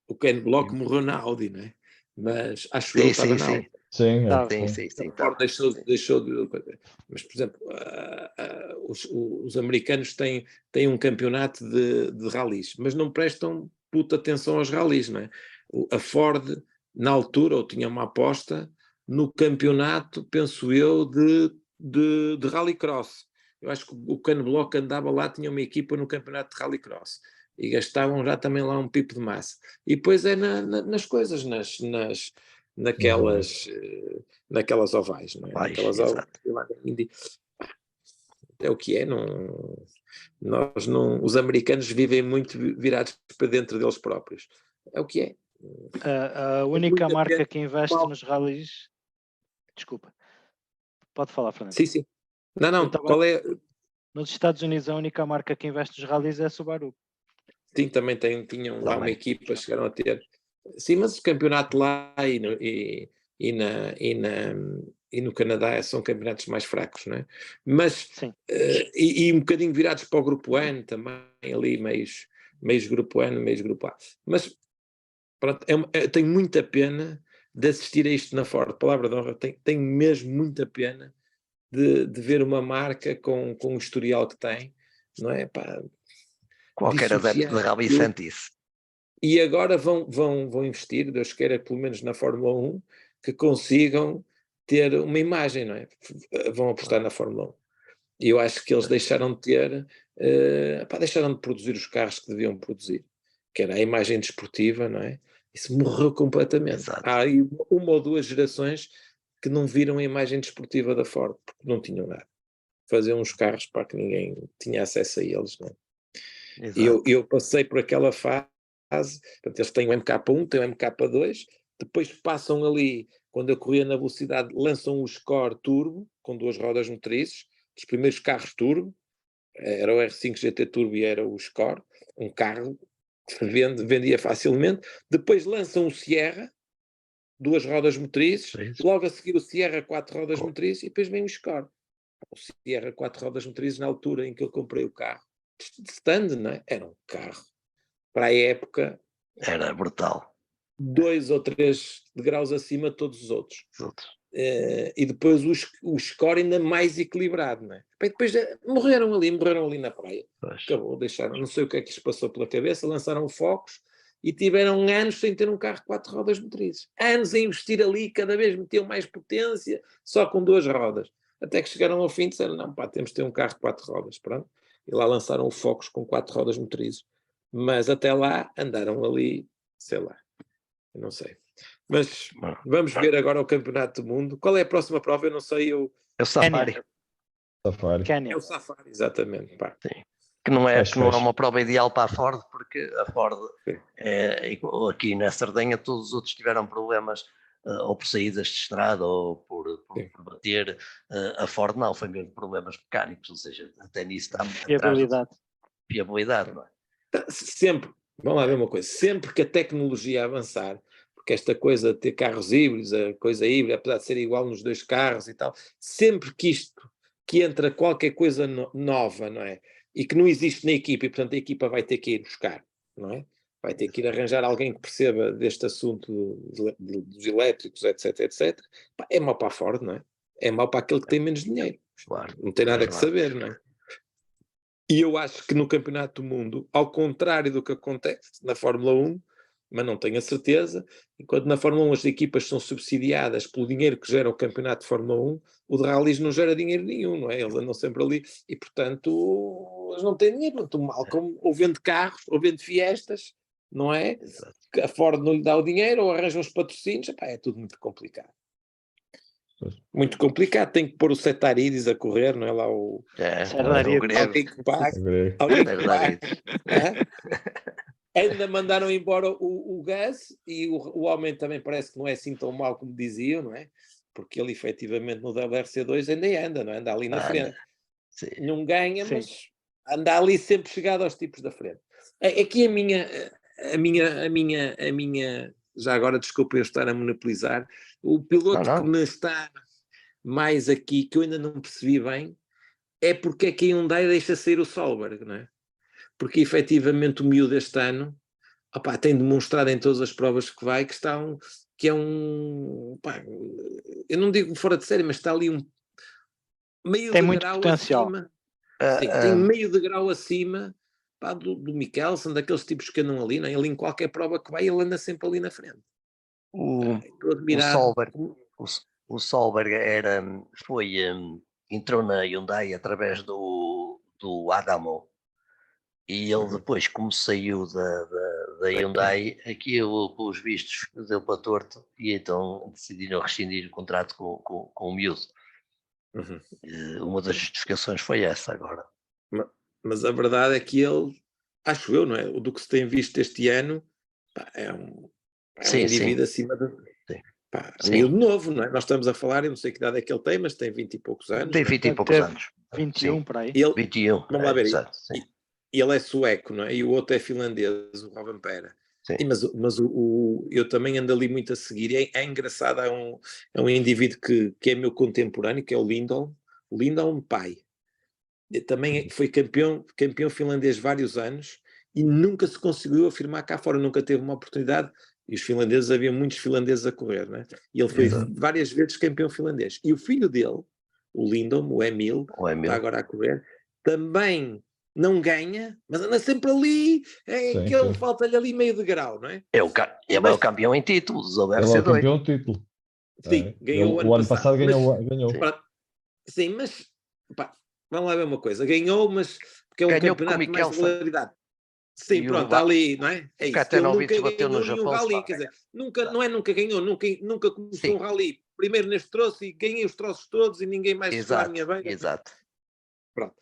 O Ken Block morreu na Audi, não é? Mas acho que ele estava na Audi. Sim. A Ford deixou de... Mas, por exemplo, os americanos têm um campeonato de ralis, mas não prestam puta atenção aos ralis, não é? A Ford, na altura, ou tinha uma aposta no campeonato, penso eu, de rallycross. Eu acho que o Ken Block andava lá, tinha uma equipa no campeonato de rallycross. E gastavam já também lá um pipo de massa. E depois é nas coisas, naquelas ovais, não é? Naquelas ovais. É o que é, os americanos vivem muito virados para dentro deles próprios. É o que é. A única marca que investe nos rallies... Desculpa. Pode falar, Fernando. Sim. Não, qual é... Nos Estados Unidos, a única marca que investe nos rallies é a Subaru. Sim, também tinham lá uma equipa, chegaram a ter. Sim, mas o campeonato lá e no Canadá são campeonatos mais fracos, não é? Mas, e um bocadinho virados para o grupo N também, ali meios grupo N, meios grupo A. Mas, pronto, tenho muita pena de assistir a isto na Ford, palavra de honra, tenho mesmo muita pena de ver uma marca com o historial que tem, não é? Pá, qualquer adepto de rally sente isso. E agora vão investir, Deus queira, pelo menos na Fórmula 1, que consigam ter uma imagem, não é? Vão apostar na Fórmula 1. E eu acho que eles deixaram de produzir os carros que deviam produzir, que era a imagem desportiva, não é? Isso morreu completamente. Exato. Há aí uma ou duas gerações que não viram a imagem desportiva da Ford, porque não tinham nada. Faziam uns carros para que ninguém tinha acesso a eles, não é? Eu passei por aquela fase, portanto, eles têm o MK1, têm o MK2, depois passam ali, quando eu corria na velocidade, lançam o Score Turbo, com 2 rodas motrizes, os primeiros carros turbo, era o R5 GT Turbo e era o Score, um carro que vendia facilmente, depois lançam o Sierra, 2 rodas motrizes, logo a seguir o Sierra 4 rodas motrizes, e depois vem o Score. O Sierra 4 rodas motrizes, na altura em que eu comprei o carro, de stand, não é? Era um carro, para a época, era brutal, 2 ou 3 degraus acima de todos os outros. E depois o Score ainda mais equilibrado, não é? E depois morreram ali na praia. Acabou, deixaram, não sei o que é que lhes passou pela cabeça, lançaram focos e tiveram anos sem ter um carro de 4 rodas motrizes. Anos a investir ali, cada vez metiam mais potência, só com 2 rodas. Até que chegaram ao fim e disseram, não, temos de ter um carro de 4 rodas, pronto. E lá lançaram o Focus com 4 rodas motrizes. Mas até lá andaram ali, sei lá, eu não sei. Mas vamos ver agora o Campeonato do Mundo. Qual é a próxima prova? Eu não sei. É o Safari. É o Safari, exatamente. Pá. Sim. Que não é uma prova ideal para a Ford, porque a Ford, aqui na Sardenha, todos os outros tiveram problemas, ou por saídas de estrada, ou por bater. A Ford não, foi mesmo problemas mecânicos, ou seja, até nisso está fiabilidade. Fiabilidade, não é? Sempre, vamos lá ver uma coisa, sempre que a tecnologia avançar, porque esta coisa de ter carros híbridos, a coisa híbrida, apesar de ser igual nos 2 carros e tal, sempre que entra qualquer coisa nova, não é? E que não existe na equipa, e portanto a equipa vai ter que ir buscar, não é? Vai ter que ir arranjar alguém que perceba deste assunto dos elétricos, etc, etc. É mau para a Ford, não é? É mau para aquele que tem menos dinheiro. Claro, não tem nada que saber, não é? E eu acho que no Campeonato do Mundo, ao contrário do que acontece na Fórmula 1, mas não tenho a certeza. Enquanto na Fórmula 1 as equipas são subsidiadas pelo dinheiro que gera o campeonato de Fórmula 1, o de rallies não gera dinheiro nenhum, não é? Eles andam sempre ali e, portanto, eles não têm dinheiro. O Malcolm ou vende carros, ou vende Fiestas, não é? Exato. A Ford não lhe dá o dinheiro, ou arranja os patrocínios. Epá, é tudo muito complicado. Muito complicado. Tem que pôr o Setaridis a correr, não é lá o... Setaridis. O grego. Alguém que pague. Agree. Alguém que pague. Setaridis. Ainda mandaram embora o Gus, e o homem também parece que não é assim tão mau como diziam, não é? Porque ele efetivamente no WRC2 ainda anda, não é? Anda ali na frente. Sim. Não ganha, Sim. mas anda ali sempre chegado aos tipos da frente. Aqui a minha, já agora desculpa eu estar a monopolizar, o piloto Não. que me está mais aqui, que eu ainda não percebi bem, é porque é que a Hyundai deixa sair o Solberg, não é? Porque efetivamente o miúdo deste ano, opá, tem demonstrado em todas as provas que vai que opá, eu não digo fora de série, mas está ali meio Tem de muito grau potencial. acima. Sim, tem meio de grau acima, pá, do Mikkelsen, daqueles tipos que andam ali, não é? Ele em qualquer prova que vai, ele anda sempre ali na frente. Estou admirado. O Solberg entrou na Hyundai através do Adamo, e ele depois, como saiu da Hyundai, aquilo, pelos vistos, deu para torto, e então decidiram rescindir o contrato com o miúdo. Uma das justificações foi essa agora. Mas a verdade é que ele, acho eu, não é? Do que se tem visto este ano, pá, é um indivíduo acima de... Pá, miúdo novo, não é? Nós estamos a falar, eu não sei que idade é que ele tem, mas tem 20 e poucos anos. Tem 20 e poucos anos. 21 Sim. por aí. 21. Vamos lá ver. Exato, Ele é sueco, não é? E o outro é finlandês, o Rovanperä. Mas eu também ando ali muito a seguir. É engraçado, é um indivíduo que é meu contemporâneo, que é o Lindholm pai. Ele também foi campeão finlandês vários anos e nunca se conseguiu afirmar cá fora, nunca teve uma oportunidade. E os finlandeses, havia muitos finlandeses a correr, não é? E ele foi várias vezes campeão finlandês. E o filho dele, o Lindholm, o Emil, está agora a correr, também não ganha, mas anda sempre ali, falta-lhe ali meio de grau, não é? Ele é o campeão em títulos, o Ele é o WRC2. campeão de título. Sim, ganhou o ano passado. Ganhou. Sim, mas pá, vamos lá ver uma coisa. Ganhou, mas porque é um Ganhou campeonato de mais regularidade. Sim, pronto, está ali, não é? É isso. Ele nunca ganhou nenhum rally, quer dizer, nunca ganhou, nunca começou um rally. Primeiro neste troço e ganhei os troços todos e ninguém mais chegou à minha beira. Exato. Pronto.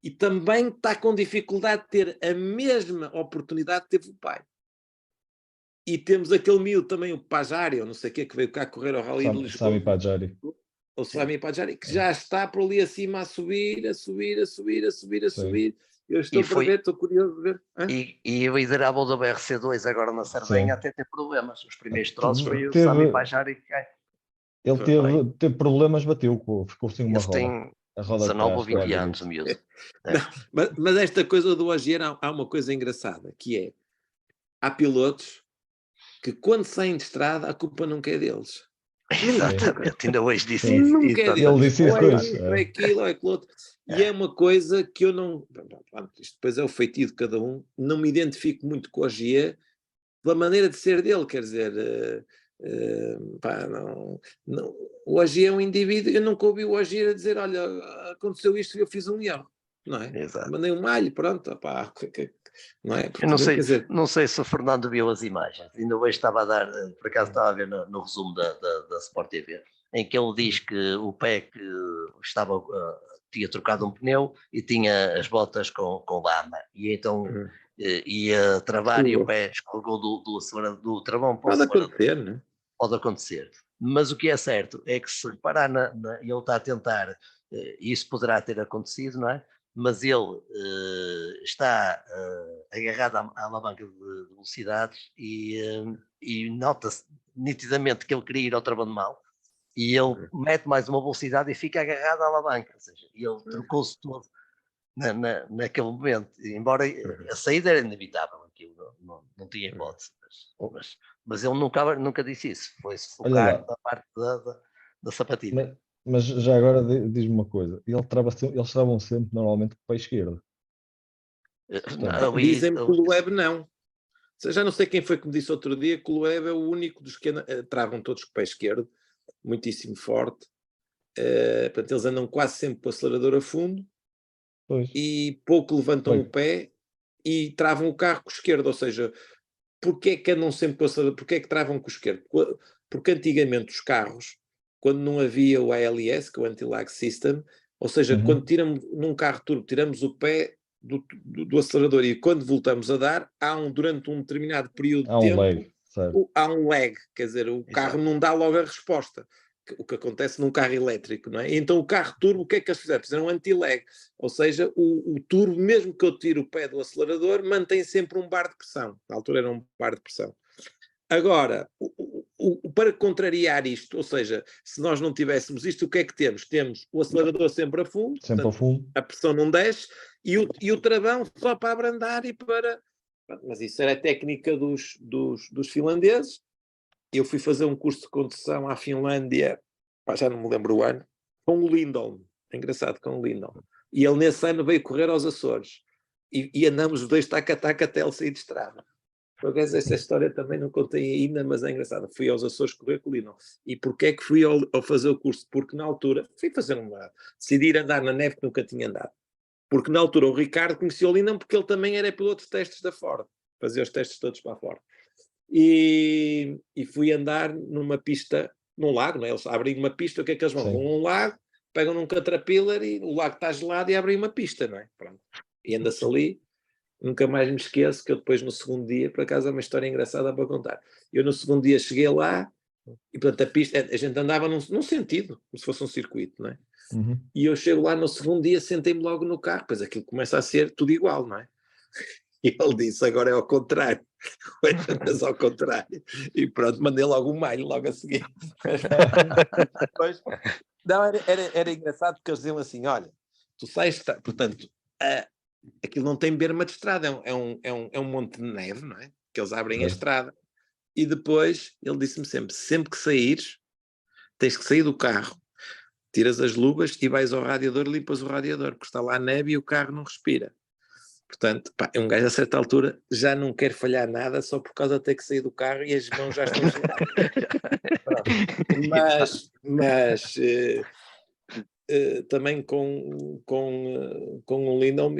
E também está com dificuldade de ter a mesma oportunidade que teve o pai. E temos aquele miúdo também, o Pajari, ou não sei o que veio cá correr ao rally de Lisboa. Sami Pajari. O Sami Pajari, que já está por ali acima a subir. Eu estou para ver, estou curioso de ver. E liderava o WRC2 agora na Sardenha até ter problemas. Os primeiros troços foi o Sami Pajari que cai. Ele teve problemas, ficou sem uma roda. A roda 19 ou 20 anos, o miúdo. Mas esta coisa do Ogier, há uma coisa engraçada, que é, há pilotos que quando saem de estrada a culpa nunca é deles. Exatamente, ainda hoje disse isso. Nunca é deles. Ele disse isso hoje. É aquilo, é aquilo outro. E é uma coisa que eu não... Isto depois é o feitio de cada um. Não me identifico muito com o Ogier pela maneira de ser dele, quer dizer... o Ogier é um indivíduo, eu nunca ouvi o Ogier a dizer, olha, aconteceu isto e eu fiz um erro, não é? Exato. Mandei um malho, pronto, não é? Porque, eu não sei se o Fernando viu as imagens, ainda hoje estava a dar, por acaso estava a ver no resumo da Sport TV, em que ele diz que o pé que tinha trocado um pneu e tinha as botas com lama, e então ia travar e o pé escorregou do travão para pode acontecer, não é? Pode acontecer, mas o que é certo é que se reparar, ele está a tentar, isso poderá ter acontecido, não é? Mas ele está agarrado à alavanca de velocidades e nota-se nitidamente que ele queria ir ao travão de mão e ele mete mais uma velocidade e fica agarrado à alavanca, ou seja, ele trocou-se todo naquele momento, embora a saída era inevitável, aquilo não tinha hipótese, mas ele nunca disse isso, foi-se focar na parte da sapatilha. Mas já agora diz-me uma coisa, eles travam sempre normalmente para a esquerda. Dizem-me que o Web não. Já não sei quem foi que me disse outro dia que o Loeb é o único dos que travam todos com o pé esquerdo, muitíssimo forte. Portanto, eles andam quase sempre com o acelerador a fundo e pouco levantam o pé e travam o carro com o esquerdo. Ou seja, porquê é que andam sempre com o acelerador? Porquê é que travam com o esquerdo? Porque antigamente os carros, quando não havia o ALS, que é o Anti-Lag System, ou seja, quando tiramos num carro turbo, tiramos o pé do acelerador e quando voltamos a dar, durante um determinado período de tempo, há um lag, quer dizer, o carro não dá logo a resposta, o que acontece num carro elétrico, não é? Então o carro turbo, o que é que eles fizeram? Fizeram um anti-lag, ou seja, o turbo, mesmo que eu tire o pé do acelerador, mantém sempre um bar de pressão, na altura era um bar de pressão. Agora, para contrariar isto, ou seja, se nós não tivéssemos isto, o que é que temos? Temos o acelerador sempre a fundo, a pressão não desce, e o travão só para abrandar e para... Mas isso era a técnica dos finlandeses. Eu fui fazer um curso de condução à Finlândia, já não me lembro o ano, com o Lindholm, é engraçado, com o Lindholm. E ele nesse ano veio correr aos Açores. E andamos os dois taca-taca até ele sair de estrada. Por acaso, essa história também não contei ainda, mas é engraçado. Fui aos Açores correr com o Lindholm. E porquê é que fui ao fazer o curso? Porque na altura, decidi ir andar na neve que nunca tinha andado. Porque na altura o Ricardo conhecia o Lindholm porque ele também era piloto de testes da Ford. Fazia os testes todos para a Ford. E fui andar numa pista, num lago, não é? Eles abrem uma pista, o que é que eles vão? Vão a um lago, pegam num caterpillar e o lago está gelado e abrem uma pista, não é? Pronto. E anda-se ali. Nunca mais me esqueço que eu depois no segundo dia, por acaso é uma história engraçada para contar. Eu no segundo dia cheguei lá e portanto a pista, a gente andava num sentido, como se fosse um circuito, não é? E eu chego lá no segundo dia, sentei-me logo no carro, pois aquilo começa a ser tudo igual, não é? E ele disse, agora é ao contrário, mas ao contrário. E pronto, mandei logo um mail logo a seguir. Não, era engraçado porque eles diziam assim, olha, tu sais, portanto, aquilo não tem berma de estrada, é um monte de neve, não é? Que eles abrem a estrada. E depois, ele disse-me sempre que saíres, tens que sair do carro, tiras as luvas e vais ao radiador, limpas o radiador, porque está lá neve e o carro não respira. Portanto, um gajo a certa altura já não quer falhar nada só por causa de ter que sair do carro e as mãos já estão geladas. mas também com o Lindholm,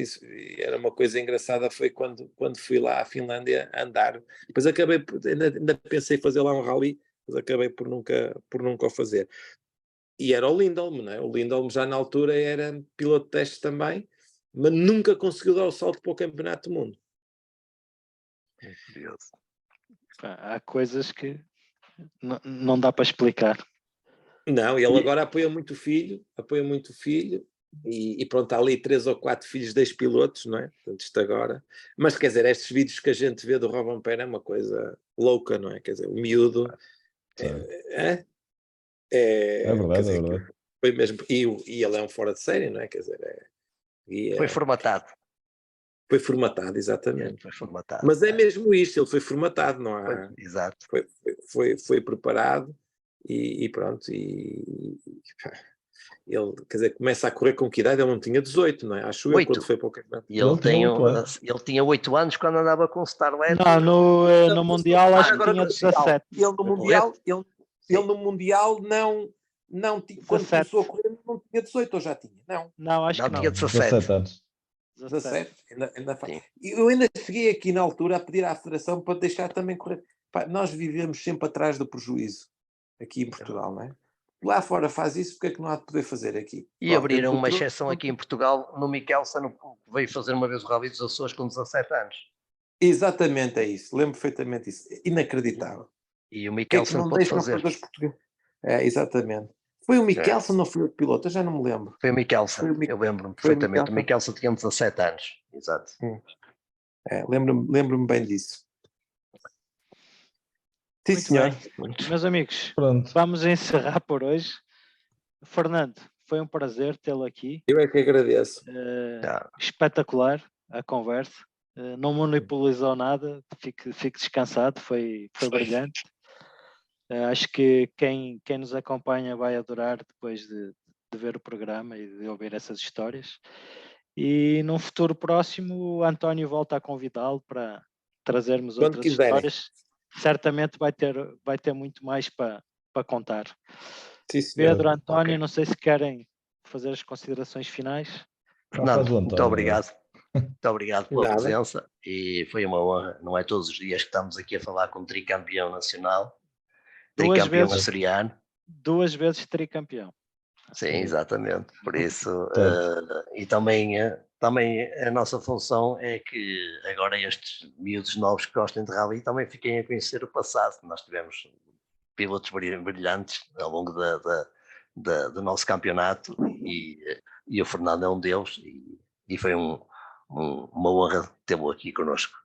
era uma coisa engraçada, foi quando fui lá à Finlândia andar. Depois acabei, ainda pensei em fazer lá um rally, mas acabei por nunca o fazer. E era o Lindholm, não é? O Lindholm já na altura era piloto de testes também, mas nunca conseguiu dar o salto para o Campeonato do Mundo. É curioso. Há coisas que não dá para explicar. Não, ele agora apoia muito o filho, e pronto, há ali 3 ou 4 filhos de ex-pilotos, não é? Portanto, isto agora. Mas quer dizer, estes vídeos que a gente vê do Rovanperä é uma coisa louca, não é? Quer dizer, o miúdo É verdade, quer dizer, é verdade. foi mesmo, e ele é um fora de série, não é? Quer dizer, Foi formatado. Foi formatado, exatamente. Foi formatado. Mas é mesmo isto, ele foi formatado, não há. Exato. Foi preparado e pronto. Ele, quer dizer, começa a correr com que idade? Ele não tinha 18, não é? Acho eu, quando foi para o campeonato. E ele tinha 8 anos quando andava com o Starlet. Não, no Mundial acho que tinha 17. Ele no Mundial não tinha, quando começou a correr não tinha 18, ou já tinha? Não, acho que não. Tinha 17 anos. 17. Eu ainda cheguei aqui na altura a pedir à Federação para deixar também correr. Nós vivemos sempre atrás do prejuízo aqui em Portugal, não é? Lá fora faz isso, porque é que não há de poder fazer aqui? E abriram uma exceção aqui em Portugal no Michelson, que veio fazer uma vez o Rally dos Açores com 17 anos. Exatamente, é isso. Lembro perfeitamente isso. Inacreditável. E o Michelson pode fazer. Exatamente. Foi o Michelson ou foi o piloto? Eu já não me lembro. Foi o Michelson, eu lembro-me perfeitamente. O Michelson tinha 17 anos. Exato. Lembro-me bem disso. Sim, muito senhor. bem. Meus amigos, Pronto. vamos encerrar por hoje. Fernando, foi um prazer tê-lo aqui. Eu é que agradeço. Espetacular a conversa. Não monopolizou nada, fique descansado, foi brilhante. Acho que quem nos acompanha vai adorar depois de ver o programa e de ouvir essas histórias. E num futuro próximo, o António volta a convidá-lo para trazermos Quando outras quiserem. histórias, certamente vai ter muito mais para contar. Sim, senhor. Pedro, António, Ok. não sei se querem fazer as considerações finais. Fernando, Faz o muito António, obrigado. Muito obrigado pela Nada. presença e foi uma honra. Não é todos os dias que estamos aqui a falar com um tricampeão nacional, Duas tricampeão vezes. açoriano. 2 vezes tricampeão. Sim, exatamente. Por isso, Portanto. e também a nossa função é que agora estes miúdos novos que gostem de rally também fiquem a conhecer o passado. Nós tivemos pilotos brilhantes ao longo do nosso campeonato e o Fernando é um deles e foi uma honra tê-lo aqui connosco.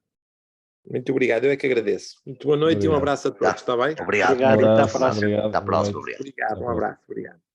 Muito obrigado, eu é que agradeço. Muito boa noite e um Obrigado. abraço a todos, está bem? Obrigado. Obrigado e até à abraço, próxima. obrigado, Até à boa próxima. noite. Obrigado. Obrigado, Até à um próxima. abraço, obrigado.